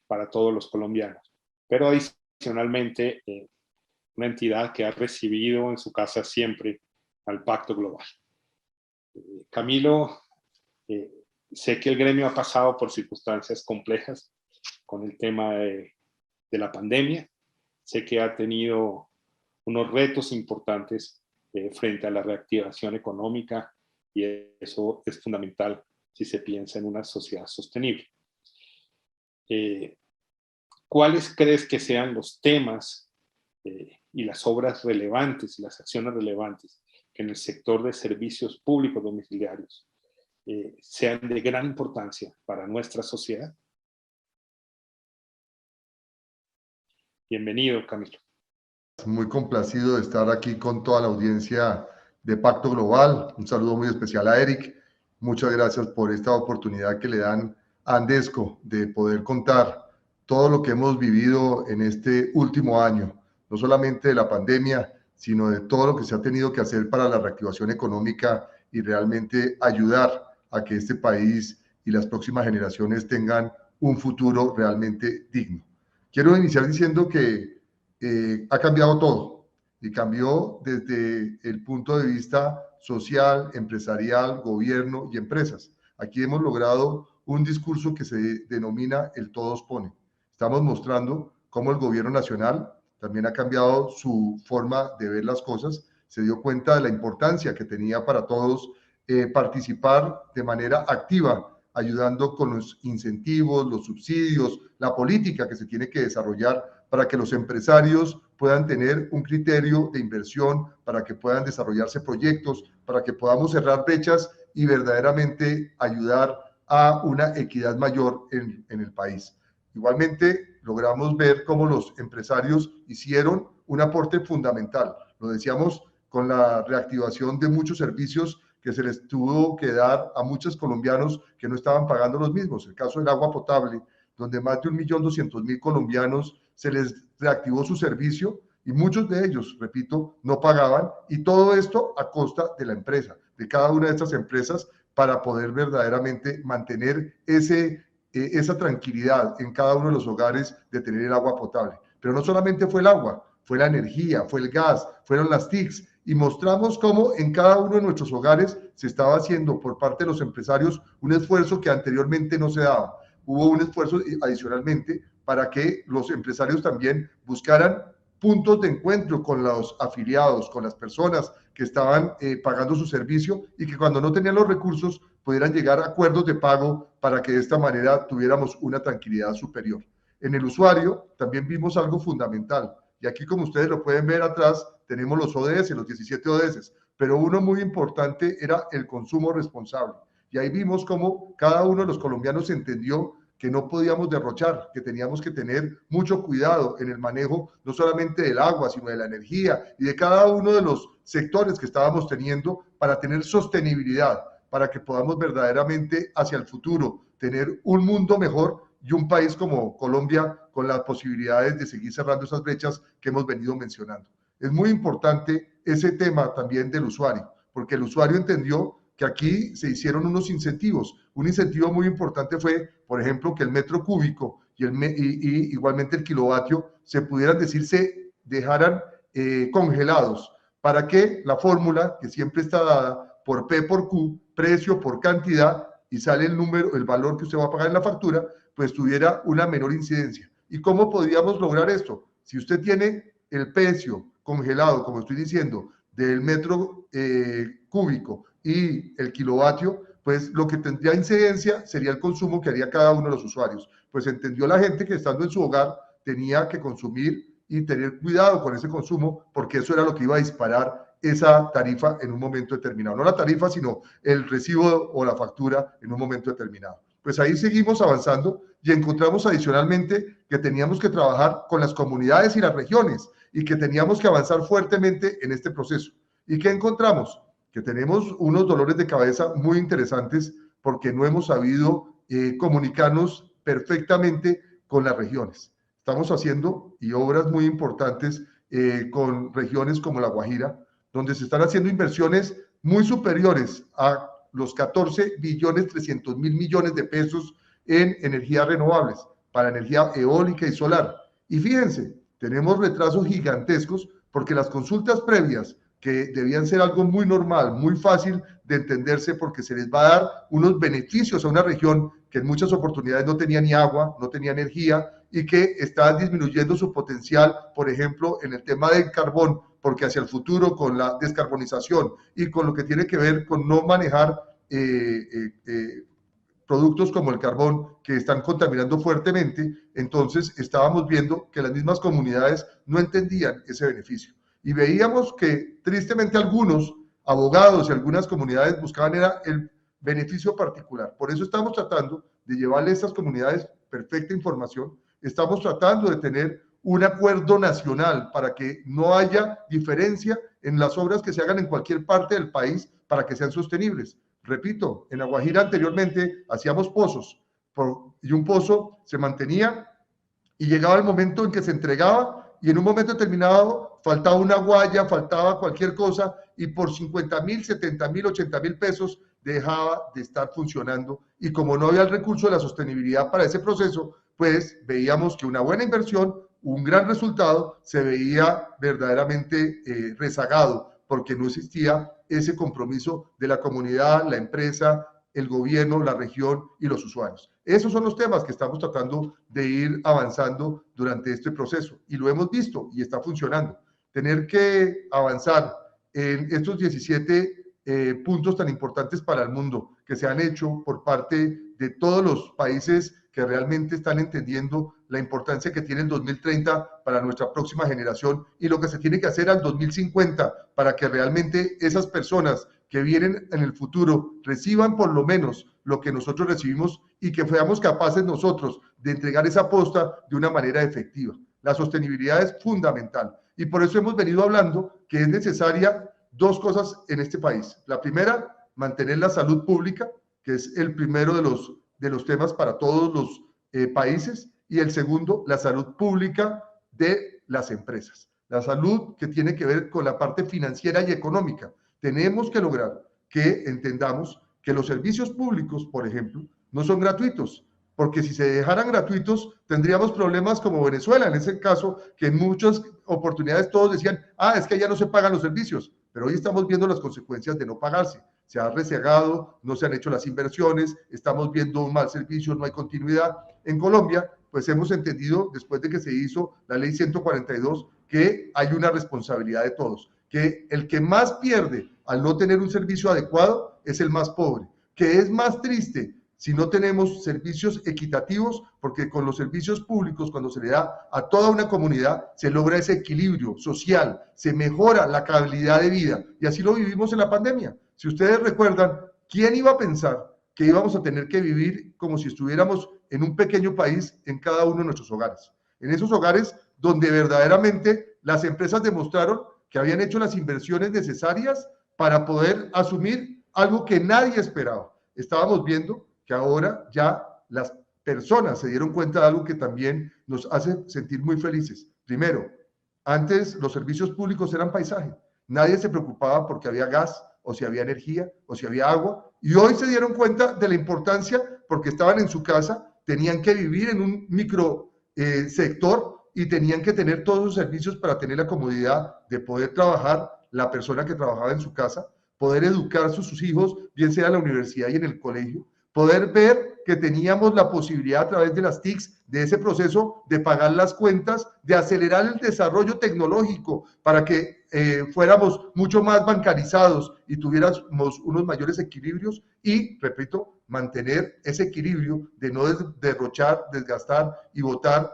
Speaker 1: para todos los colombianos, pero adicionalmente una entidad que ha recibido en su casa siempre al Pacto Global. Camilo, sé que el gremio ha pasado por circunstancias complejas con el tema de la pandemia. Sé que ha tenido unos retos importantes frente a la reactivación económica, y eso es fundamental si se piensa en una sociedad sostenible. ¿Cuáles crees que sean los temas y las obras relevantes y las acciones relevantes que en el sector de servicios públicos domiciliarios sean de gran importancia para nuestra sociedad? Bienvenido, Camilo.
Speaker 5: Muy complacido de estar aquí con toda la audiencia de Pacto Global. Un saludo muy especial a Eric. Muchas gracias por esta oportunidad que le dan a Andesco de poder contar todo lo que hemos vivido en este último año, no solamente de la pandemia, sino de todo lo que se ha tenido que hacer para la reactivación económica y realmente ayudar a que este país y las próximas generaciones tengan un futuro realmente digno. Quiero iniciar diciendo que ha cambiado todo, y cambió desde el punto de vista social, empresarial, gobierno y empresas. Aquí hemos logrado un discurso que se denomina el todos pone. Estamos mostrando cómo el gobierno nacional también ha cambiado su forma de ver las cosas, se dio cuenta de la importancia que tenía para todos participar de manera activa, ayudando con los incentivos, los subsidios, la política que se tiene que desarrollar para que los empresarios puedan tener un criterio de inversión, para que puedan desarrollarse proyectos, para que podamos cerrar brechas y verdaderamente ayudar a una equidad mayor en el país. Igualmente, logramos ver cómo los empresarios hicieron un aporte fundamental. Lo decíamos con la reactivación de muchos servicios que se les tuvo que dar a muchos colombianos que no estaban pagando los mismos. El caso del agua potable, donde más de 1.200.000 colombianos se les reactivó su servicio, y muchos de ellos, repito, no pagaban, y todo esto a costa de la empresa, de cada una de estas empresas, para poder verdaderamente mantener esa tranquilidad en cada uno de los hogares de tener el agua potable. Pero no solamente fue el agua, fue la energía, fue el gas, fueron las TICs, y mostramos cómo en cada uno de nuestros hogares se estaba haciendo por parte de los empresarios un esfuerzo que anteriormente no se daba. Hubo un esfuerzo adicionalmente para que los empresarios también buscaran puntos de encuentro con los afiliados, con las personas que estaban pagando su servicio, y que cuando no tenían los recursos pudieran llegar a acuerdos de pago para que de esta manera tuviéramos una tranquilidad superior. En el usuario también vimos algo fundamental, y aquí, como ustedes lo pueden ver atrás, tenemos los ODS, los 17 ODS, pero uno muy importante era el consumo responsable. Y ahí vimos cómo cada uno de los colombianos entendió que no podíamos derrochar, que teníamos que tener mucho cuidado en el manejo no solamente del agua, sino de la energía y de cada uno de los sectores que estábamos teniendo para tener sostenibilidad, para que podamos verdaderamente hacia el futuro tener un mundo mejor y un país como Colombia con las posibilidades de seguir cerrando esas brechas que hemos venido mencionando. Es muy importante ese tema también del usuario, porque el usuario entendió que aquí se hicieron unos incentivos. Un incentivo muy importante fue, por ejemplo, que el metro cúbico y igualmente el kilovatio se pudieran se dejaran congelados, para que la fórmula, que siempre está dada por P por Q, precio por cantidad, y sale el número, el valor que usted va a pagar en la factura, pues tuviera una menor incidencia. ¿Y cómo podríamos lograr esto? Si usted tiene el precio congelado, como estoy diciendo, del metro cúbico y el kilovatio, pues lo que tendría incidencia sería el consumo que haría cada uno de los usuarios. Pues entendió la gente que estando en su hogar tenía que consumir y tener cuidado con ese consumo, porque eso era lo que iba a disparar esa tarifa en un momento determinado. No la tarifa, sino el recibo o la factura en un momento determinado. Pues ahí seguimos avanzando y encontramos adicionalmente que teníamos que trabajar con las comunidades y las regiones y que teníamos que avanzar fuertemente en este proceso. ¿Y qué encontramos? Que tenemos unos dolores de cabeza muy interesantes porque no hemos sabido comunicarnos perfectamente con las regiones. Estamos haciendo obras muy importantes con regiones como La Guajira, donde se están haciendo inversiones muy superiores a los 14.300.000.000.000 de pesos en energías renovables, para energía eólica y solar. Y fíjense, tenemos retrasos gigantescos porque las consultas previas, que debían ser algo muy normal, muy fácil de entenderse, porque se les va a dar unos beneficios a una región que en muchas oportunidades no tenía ni agua, no tenía energía y que está disminuyendo su potencial, por ejemplo, en el tema del carbón, porque hacia el futuro con la descarbonización y con lo que tiene que ver con no manejar productos como el carbón que están contaminando fuertemente, entonces estábamos viendo que las mismas comunidades no entendían ese beneficio. Y veíamos que tristemente algunos abogados y algunas comunidades buscaban era el beneficio particular. Por eso estamos tratando de llevarle a estas comunidades perfecta información, estamos tratando de tener un acuerdo nacional para que no haya diferencia en las obras que se hagan en cualquier parte del país para que sean sostenibles. Repito, en La Guajira anteriormente hacíamos pozos y un pozo se mantenía y llegaba el momento en que se entregaba y en un momento determinado faltaba una guaya, faltaba cualquier cosa y por 50.000, 70.000, 80.000 pesos dejaba de estar funcionando y como no había el recurso de la sostenibilidad para ese proceso, pues veíamos que una buena inversión, un gran resultado, se veía verdaderamente rezagado porque no existía ese compromiso de la comunidad, la empresa, el gobierno, la región y los usuarios. Esos son los temas que estamos tratando de ir avanzando durante este proceso y lo hemos visto y está funcionando. Tener que avanzar en estos 17 puntos tan importantes para el mundo que se han hecho por parte de todos los países que realmente están entendiendo la importancia que tiene el 2030 para nuestra próxima generación y lo que se tiene que hacer al 2050 para que realmente esas personas que vienen en el futuro reciban por lo menos lo que nosotros recibimos y que seamos capaces nosotros de entregar esa posta de una manera efectiva. La sostenibilidad es fundamental y por eso hemos venido hablando que es necesaria dos cosas en este país. La primera, mantener la salud pública, que es el primero de los temas para todos los países, y el segundo, la salud pública de las empresas. La salud que tiene que ver con la parte financiera y económica. Tenemos que lograr que entendamos que los servicios públicos, por ejemplo, no son gratuitos, porque si se dejaran gratuitos tendríamos problemas como Venezuela, en ese caso, que en muchas oportunidades todos decían, es que allá no se pagan los servicios, pero hoy estamos viendo las consecuencias de no pagarse. Se ha rezagado, no se han hecho las inversiones, estamos viendo un mal servicio, no hay continuidad. En Colombia, pues hemos entendido, después de que se hizo la ley 142, que hay una responsabilidad de todos, que el que más pierde al no tener un servicio adecuado es el más pobre, que es más triste si no tenemos servicios equitativos, porque con los servicios públicos, cuando se le da a toda una comunidad, se logra ese equilibrio social, se mejora la calidad de vida, y así lo vivimos en la pandemia. Si ustedes recuerdan, ¿quién iba a pensar que íbamos a tener que vivir como si estuviéramos en un pequeño país en cada uno de nuestros hogares. En esos hogares donde verdaderamente las empresas demostraron que habían hecho las inversiones necesarias para poder asumir algo que nadie esperaba. Estábamos viendo que ahora ya las personas se dieron cuenta de algo que también nos hace sentir muy felices. Primero, antes los servicios públicos eran paisaje. Nadie se preocupaba porque había gas, o si había energía, o si había agua. Y hoy se dieron cuenta de la importancia porque estaban en su casa, tenían que vivir en un micro sector y tenían que tener todos los servicios para tener la comodidad de poder trabajar, la persona que trabajaba en su casa, poder educar a sus hijos, bien sea en la universidad y en el colegio, poder ver que teníamos la posibilidad a través de las TICs, de ese proceso de pagar las cuentas, de acelerar el desarrollo tecnológico para que fuéramos mucho más bancarizados y tuviéramos unos mayores equilibrios y, repito, mantener ese equilibrio de no derrochar, desgastar y botar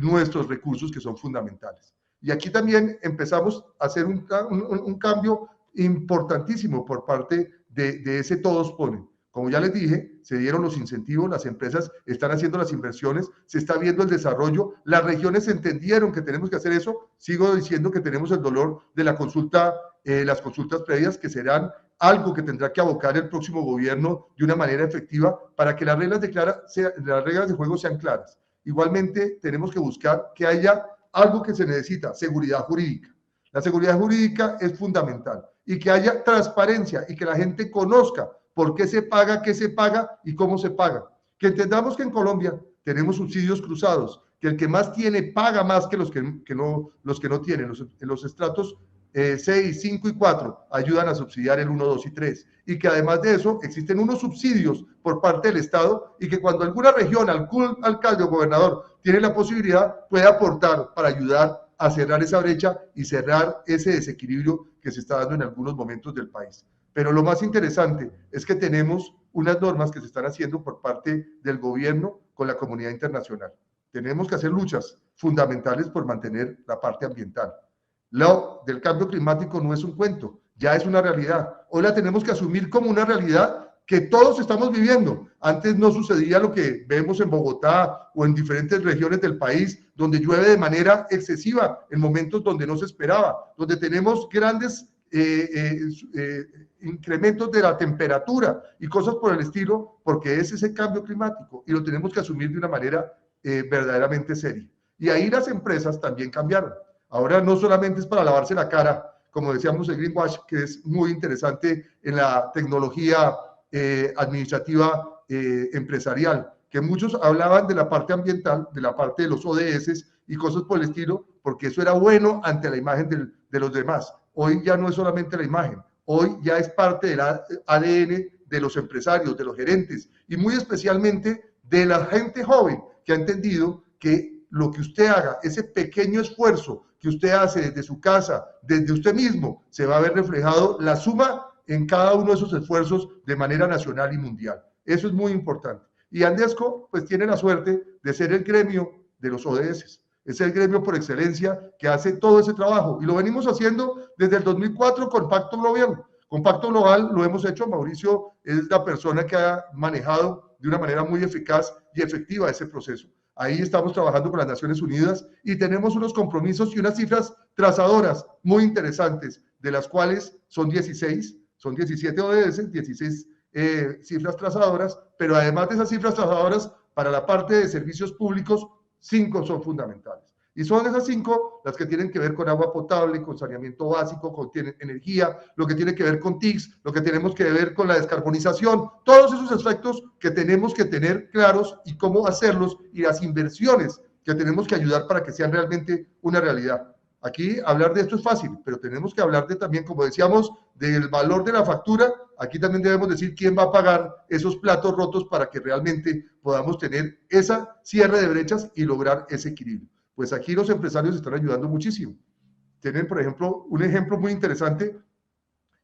Speaker 5: nuestros recursos que son fundamentales. Y aquí también empezamos a hacer un cambio importantísimo por parte de ese todos ponen. Como ya les dije, se dieron los incentivos, las empresas están haciendo las inversiones, se está viendo el desarrollo, las regiones entendieron que tenemos que hacer eso. Sigo diciendo que tenemos el dolor de la consulta, las consultas previas, que serán algo que tendrá que abocar el próximo gobierno de una manera efectiva para que las reglas de juego sean claras. Igualmente, tenemos que buscar que haya algo que se necesita, seguridad jurídica. La seguridad jurídica es fundamental y que haya transparencia y que la gente conozca por qué se paga y cómo se paga. Que entendamos que en Colombia tenemos subsidios cruzados, que el que más tiene paga más que los que no tienen. Los estratos 6, 5 y 4 ayudan a subsidiar el 1, 2 y 3. Y que además de eso existen unos subsidios por parte del Estado y que cuando alguna región, algún alcalde o gobernador tiene la posibilidad, puede aportar para ayudar a cerrar esa brecha y cerrar ese desequilibrio que se está dando en algunos momentos del país. Pero lo más interesante es que tenemos unas normas que se están haciendo por parte del gobierno con la comunidad internacional. Tenemos que hacer luchas fundamentales por mantener la parte ambiental. Lo del cambio climático no es un cuento, ya es una realidad. Hoy la tenemos que asumir como una realidad que todos estamos viviendo. Antes no sucedía lo que vemos en Bogotá o en diferentes regiones del país, donde llueve de manera excesiva en momentos donde no se esperaba, donde tenemos grandes incrementos de la temperatura y cosas por el estilo, porque es ese cambio climático y lo tenemos que asumir de una manera verdaderamente seria. Y ahí las empresas también cambiaron. Ahora no solamente es para lavarse la cara, como decíamos el greenwash, que es muy interesante en la tecnología administrativa empresarial, que muchos hablaban de la parte ambiental, de la parte de los ODS y cosas por el estilo, porque eso era bueno ante la imagen de los demás. Hoy ya no es solamente la imagen, hoy ya es parte del ADN de los empresarios, de los gerentes y muy especialmente de la gente joven que ha entendido que lo que usted haga, ese pequeño esfuerzo que usted hace desde su casa, desde usted mismo, se va a ver reflejado la suma en cada uno de esos esfuerzos de manera nacional y mundial. Eso es muy importante. Y Andesco pues tiene la suerte de ser el gremio de los ODS. Es el gremio por excelencia que hace todo ese trabajo y lo venimos haciendo desde el 2004 con Pacto Global. Con Pacto Global lo hemos hecho, Mauricio es la persona que ha manejado de una manera muy eficaz y efectiva ese proceso. Ahí estamos trabajando con las Naciones Unidas y tenemos unos compromisos y unas cifras trazadoras muy interesantes, de las cuales son 16, son 17 ODS, 16 cifras trazadoras, pero además de esas cifras trazadoras, para la parte de servicios públicos, 5 son fundamentales. Y son esas 5 las que tienen que ver con agua potable, con saneamiento básico, con energía, lo que tiene que ver con TICs, lo que tenemos que ver con la descarbonización, todos esos aspectos que tenemos que tener claros y cómo hacerlos y las inversiones que tenemos que ayudar para que sean realmente una realidad. Aquí hablar de esto es fácil, pero tenemos que hablar de también, como decíamos, del valor de la factura. Aquí también debemos decir quién va a pagar esos platos rotos para que realmente podamos tener esa cierre de brechas y lograr ese equilibrio. Pues aquí los empresarios están ayudando muchísimo. Tienen, por ejemplo, un ejemplo muy interesante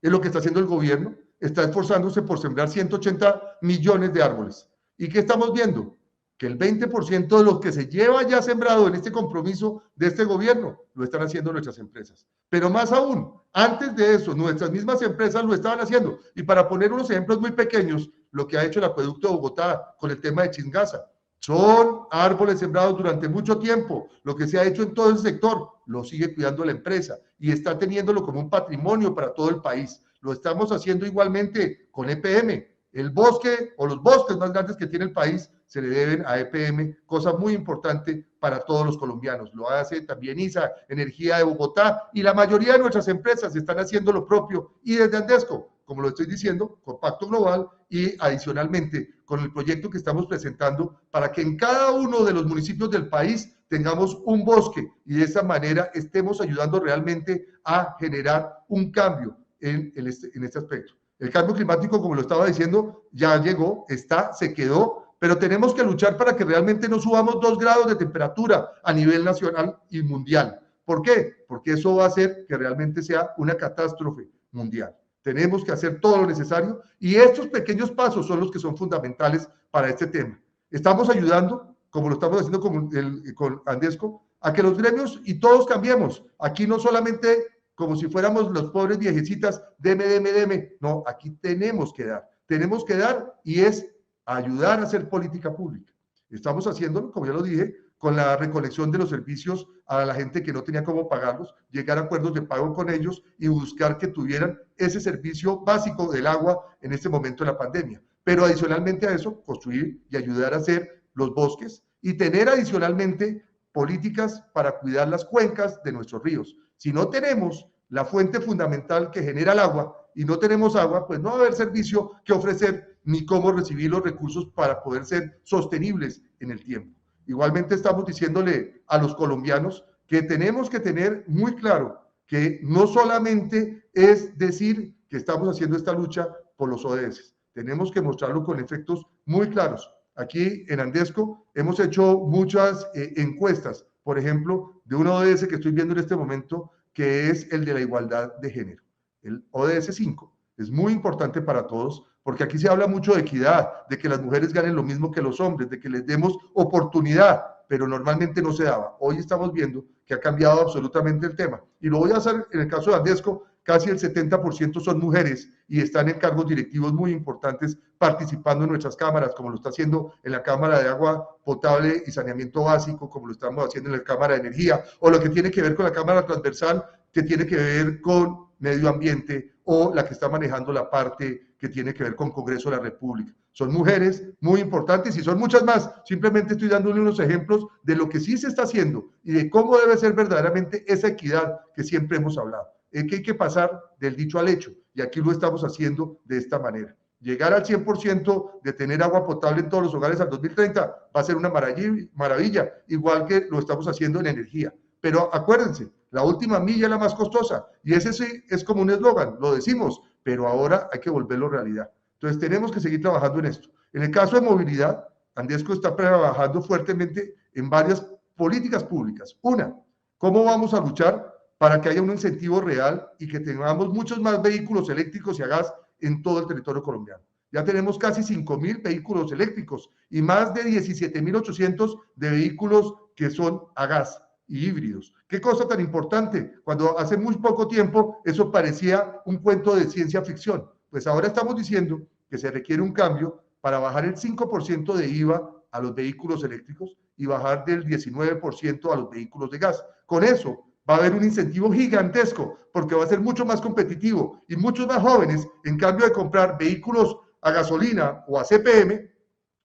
Speaker 5: es lo que está haciendo el gobierno. Está esforzándose por sembrar 180 millones de árboles. ¿Y qué estamos viendo? que el 20% de lo que se lleva ya sembrado en este compromiso de este gobierno lo están haciendo nuestras empresas. Pero más aún, antes de eso, nuestras mismas empresas lo estaban haciendo. Y para poner unos ejemplos muy pequeños, lo que ha hecho el Acueducto de Bogotá con el tema de Chingaza. Son árboles sembrados durante mucho tiempo. Lo que se ha hecho en todo el sector lo sigue cuidando la empresa y está teniéndolo como un patrimonio para todo el país. Lo estamos haciendo igualmente con EPM. El bosque o los bosques más grandes que tiene el país se le deben a EPM, cosa muy importante para todos los colombianos. Lo hace también ISA, Energía de Bogotá, y la mayoría de nuestras empresas están haciendo lo propio, y desde Andesco, como lo estoy diciendo, con Pacto Global y adicionalmente con el proyecto que estamos presentando para que en cada uno de los municipios del país tengamos un bosque y de esa manera estemos ayudando realmente a generar un cambio en este aspecto. El cambio climático, como lo estaba diciendo, ya llegó, se quedó, pero tenemos que luchar para que realmente no subamos 2 grados de temperatura a nivel nacional y mundial. ¿Por qué? Porque eso va a hacer que realmente sea una catástrofe mundial. Tenemos que hacer todo lo necesario y estos pequeños pasos son los que son fundamentales para este tema. Estamos ayudando, como lo estamos haciendo con Andesco, a que los gremios y todos cambiemos. Aquí no solamente como si fuéramos los pobres viejecitas, deme. No, aquí tenemos que dar y es ayudar a hacer política pública. Estamos haciéndolo, como ya lo dije, con la recolección de los servicios a la gente que no tenía cómo pagarlos, llegar a acuerdos de pago con ellos y buscar que tuvieran ese servicio básico del agua en este momento de la pandemia. Pero adicionalmente a eso, construir y ayudar a hacer los bosques y tener adicionalmente políticas para cuidar las cuencas de nuestros ríos. Si no tenemos la fuente fundamental que genera el agua y no tenemos agua, pues no va a haber servicio que ofrecer ni cómo recibir los recursos para poder ser sostenibles en el tiempo. Igualmente estamos diciéndole a los colombianos que tenemos que tener muy claro que no solamente es decir que estamos haciendo esta lucha por los ODS, tenemos que mostrarlo con efectos muy claros. Aquí en Andesco hemos hecho muchas encuestas, por ejemplo, de un ODS que estoy viendo en este momento, que es el de la igualdad de género, el ODS 5. Es muy importante para todos, porque aquí se habla mucho de equidad, de que las mujeres ganen lo mismo que los hombres, de que les demos oportunidad, pero normalmente no se daba. Hoy estamos viendo que ha cambiado absolutamente el tema. Y lo voy a hacer en el caso de Andesco, casi el 70% son mujeres y están en cargos directivos muy importantes participando en nuestras cámaras, como lo está haciendo en la Cámara de Agua Potable y Saneamiento Básico, como lo estamos haciendo en la Cámara de Energía, o lo que tiene que ver con la Cámara Transversal, que tiene que ver con Medio Ambiente, o la que está manejando la parte que tiene que ver con Congreso de la República. Son mujeres muy importantes y son muchas más. Simplemente estoy dándole unos ejemplos de lo que sí se está haciendo y de cómo debe ser verdaderamente esa equidad que siempre hemos hablado. Es que hay que pasar del dicho al hecho y aquí lo estamos haciendo de esta manera. Llegar al 100% de tener agua potable en todos los hogares al 2030 va a ser una maravilla, igual que lo estamos haciendo en energía. Pero acuérdense, la última milla es la más costosa y ese sí es como un eslogan, lo decimos, pero ahora hay que volverlo realidad. Entonces tenemos que seguir trabajando en esto. En el caso de movilidad, Andesco está trabajando fuertemente en varias políticas públicas. Una, ¿cómo vamos a luchar para que haya un incentivo real y que tengamos muchos más vehículos eléctricos y a gas en todo el territorio colombiano? Ya tenemos casi 5.000 vehículos eléctricos y más de 17.800 de vehículos que son a gas y híbridos. ¿Qué cosa tan importante? Cuando hace muy poco tiempo eso parecía un cuento de ciencia ficción. Pues ahora estamos diciendo que se requiere un cambio para bajar el 5% de IVA a los vehículos eléctricos y bajar del 19% a los vehículos de gas. Con eso va a haber un incentivo gigantesco porque va a ser mucho más competitivo y muchos más jóvenes, en cambio de comprar vehículos a gasolina o a CPM,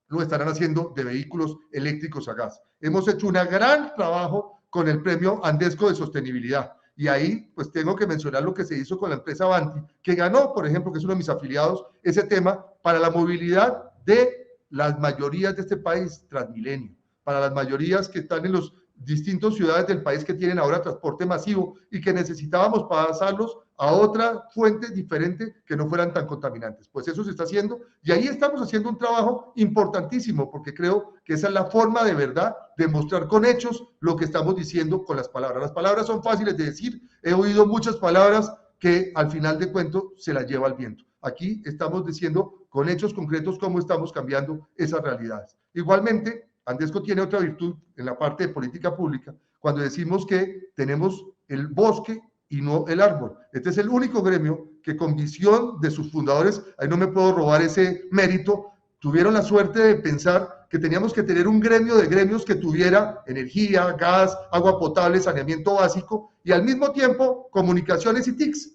Speaker 5: lo estarán haciendo de vehículos eléctricos a gas. Hemos hecho un gran trabajo con el premio Andesco de Sostenibilidad. Y ahí, pues tengo que mencionar lo que se hizo con la empresa Avanti, que ganó, por ejemplo, que es uno de mis afiliados, ese tema para la movilidad de las mayorías de este país, Transmilenio, para las mayorías que están en las distintas ciudades del país que tienen ahora transporte masivo y que necesitábamos pasarlos a otra fuente diferente que no fueran tan contaminantes. Pues eso se está haciendo y ahí estamos haciendo un trabajo importantísimo porque creo que esa es la forma de verdad de mostrar con hechos lo que estamos diciendo con las palabras. Las palabras son fáciles de decir, he oído muchas palabras que al final de cuento se las lleva el viento. Aquí estamos diciendo con hechos concretos cómo estamos cambiando esas realidades. Igualmente, Andesco tiene otra virtud en la parte de política pública, cuando decimos que tenemos el bosque y no el árbol. Este es el único gremio que con visión de sus fundadores, ahí no me puedo robar ese mérito, tuvieron la suerte de pensar que teníamos que tener un gremio de gremios que tuviera energía, gas, agua potable, saneamiento básico y al mismo tiempo comunicaciones y TICs.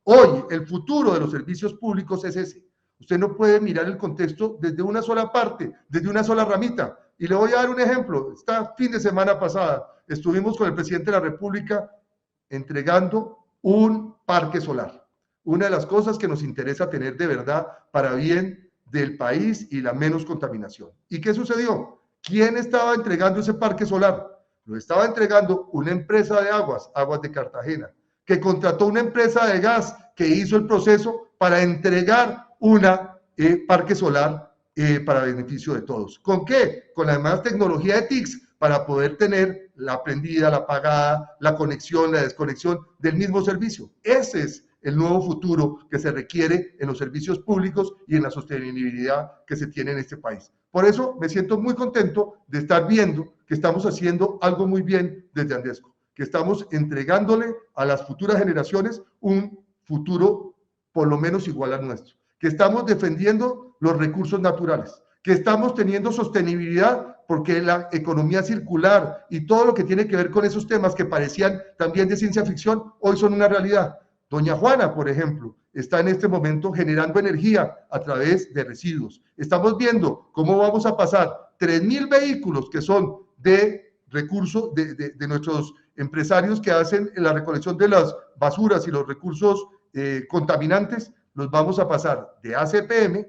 Speaker 5: Hoy el futuro de los servicios públicos es ese. Usted no puede mirar el contexto desde una sola parte, desde una sola ramita. Y le voy a dar un ejemplo. Este fin de semana pasada estuvimos con el presidente de la República entregando un parque solar. Una de las cosas que nos interesa tener de verdad para bien del país y la menos contaminación. ¿Y qué sucedió? ¿Quién estaba entregando ese parque solar? Lo estaba entregando una empresa de aguas, Aguas de Cartagena, que contrató una empresa de gas que hizo el proceso para entregar una parque solar para beneficio de todos. ¿Con qué? Con la demás tecnología de TICs para poder tener la prendida, la apagada, la conexión, la desconexión del mismo servicio. Ese es el nuevo futuro que se requiere en los servicios públicos y en la sostenibilidad que se tiene en este país. Por eso me siento muy contento de estar viendo que estamos haciendo algo muy bien desde Andesco, que estamos entregándole a las futuras generaciones un futuro por lo menos igual al nuestro, que estamos defendiendo los recursos naturales, que estamos teniendo sostenibilidad porque la economía circular y todo lo que tiene que ver con esos temas que parecían también de ciencia ficción, hoy son una realidad. Doña Juana, por ejemplo, está en este momento generando energía a través de residuos. Estamos viendo cómo vamos a pasar 3.000 vehículos que son de recursos de nuestros empresarios que hacen la recolección de las basuras y los recursos contaminantes, los vamos a pasar de ACPM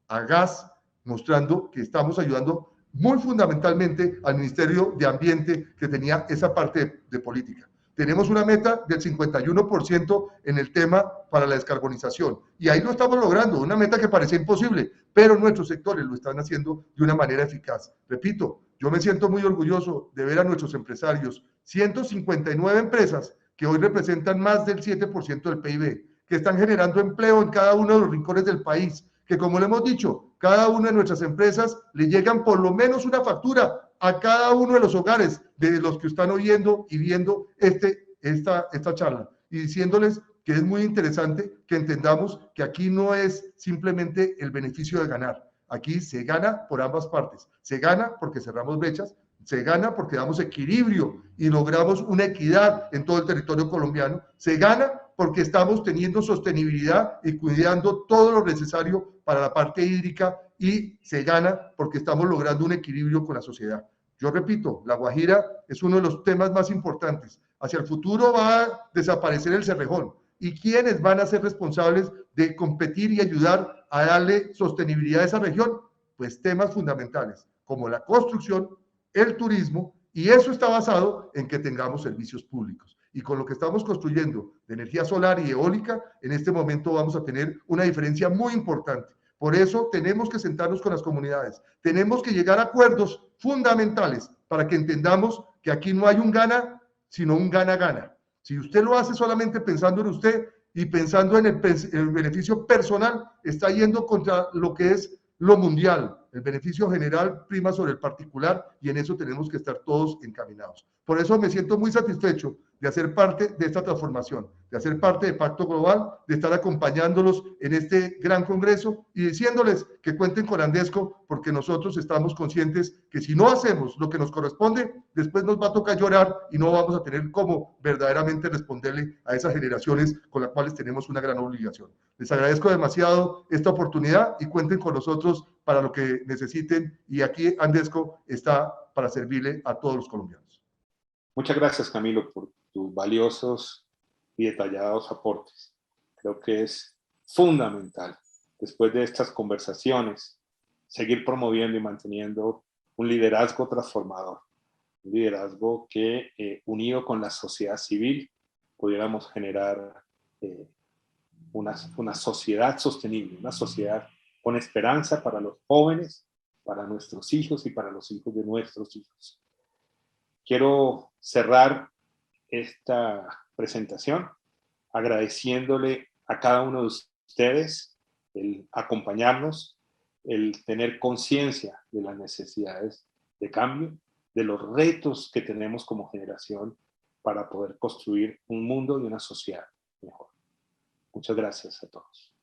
Speaker 5: a gas, mostrando que estamos ayudando muy fundamentalmente al Ministerio de Ambiente que tenía esa parte de política. Tenemos una meta del 51% en el tema para la descarbonización y ahí lo estamos logrando, una meta que parecía imposible, pero nuestros sectores lo están haciendo de una manera eficaz. Repito, yo me siento muy orgulloso de ver a nuestros empresarios, 159 empresas que hoy representan más del 7% del PIB, que están generando empleo en cada uno de los rincones del país, que como le hemos dicho, cada una de nuestras empresas le llegan por lo menos una factura a cada uno de los hogares de los que están oyendo y viendo esta charla y diciéndoles que es muy interesante que entendamos que aquí no es simplemente el beneficio de ganar, aquí se gana por ambas partes, se gana porque cerramos brechas, se gana porque damos equilibrio y logramos una equidad en todo el territorio colombiano, se gana porque estamos teniendo sostenibilidad y cuidando todo lo necesario para la parte hídrica y se gana porque estamos logrando un equilibrio con la sociedad. Yo repito, La Guajira es uno de los temas más importantes. Hacia el futuro va a desaparecer el Cerrejón. ¿Y quiénes van a ser responsables de competir y ayudar a darle sostenibilidad a esa región? Pues temas fundamentales, como la construcción, el turismo, y eso está basado en que tengamos servicios públicos. Y con lo que estamos construyendo de energía solar y eólica, en este momento vamos a tener una diferencia muy importante. Por eso tenemos que sentarnos con las comunidades, tenemos que llegar a acuerdos fundamentales para que entendamos que aquí no hay un gana, sino un gana-gana. Si usted lo hace solamente pensando en usted y pensando en el beneficio personal, está yendo contra lo que es lo mundial. El beneficio general prima sobre el particular y en eso tenemos que estar todos encaminados. Por eso me siento muy satisfecho de hacer parte de esta transformación, de hacer parte de Pacto Global, de estar acompañándolos en este gran congreso y diciéndoles que cuenten con Andesco porque nosotros estamos conscientes que si no hacemos lo que nos corresponde, después nos va a tocar llorar y no vamos a tener cómo verdaderamente responderle a esas generaciones con las cuales tenemos una gran obligación. Les agradezco demasiado esta oportunidad y cuenten con nosotros para lo que necesiten y aquí Andesco está para servirle a todos los colombianos.
Speaker 1: Muchas gracias, Camilo, por tus valiosos y detallados aportes. Creo que es fundamental, después de estas conversaciones, seguir promoviendo y manteniendo un liderazgo transformador, un liderazgo que, unido con la sociedad civil, pudiéramos generar una sociedad sostenible, una sociedad con esperanza para los jóvenes, para nuestros hijos y para los hijos de nuestros hijos. Quiero cerrar esta presentación agradeciéndole a cada uno de ustedes el acompañarnos, el tener conciencia de las necesidades de cambio, de los retos que tenemos como generación para poder construir un mundo y una sociedad mejor. Muchas gracias a todos.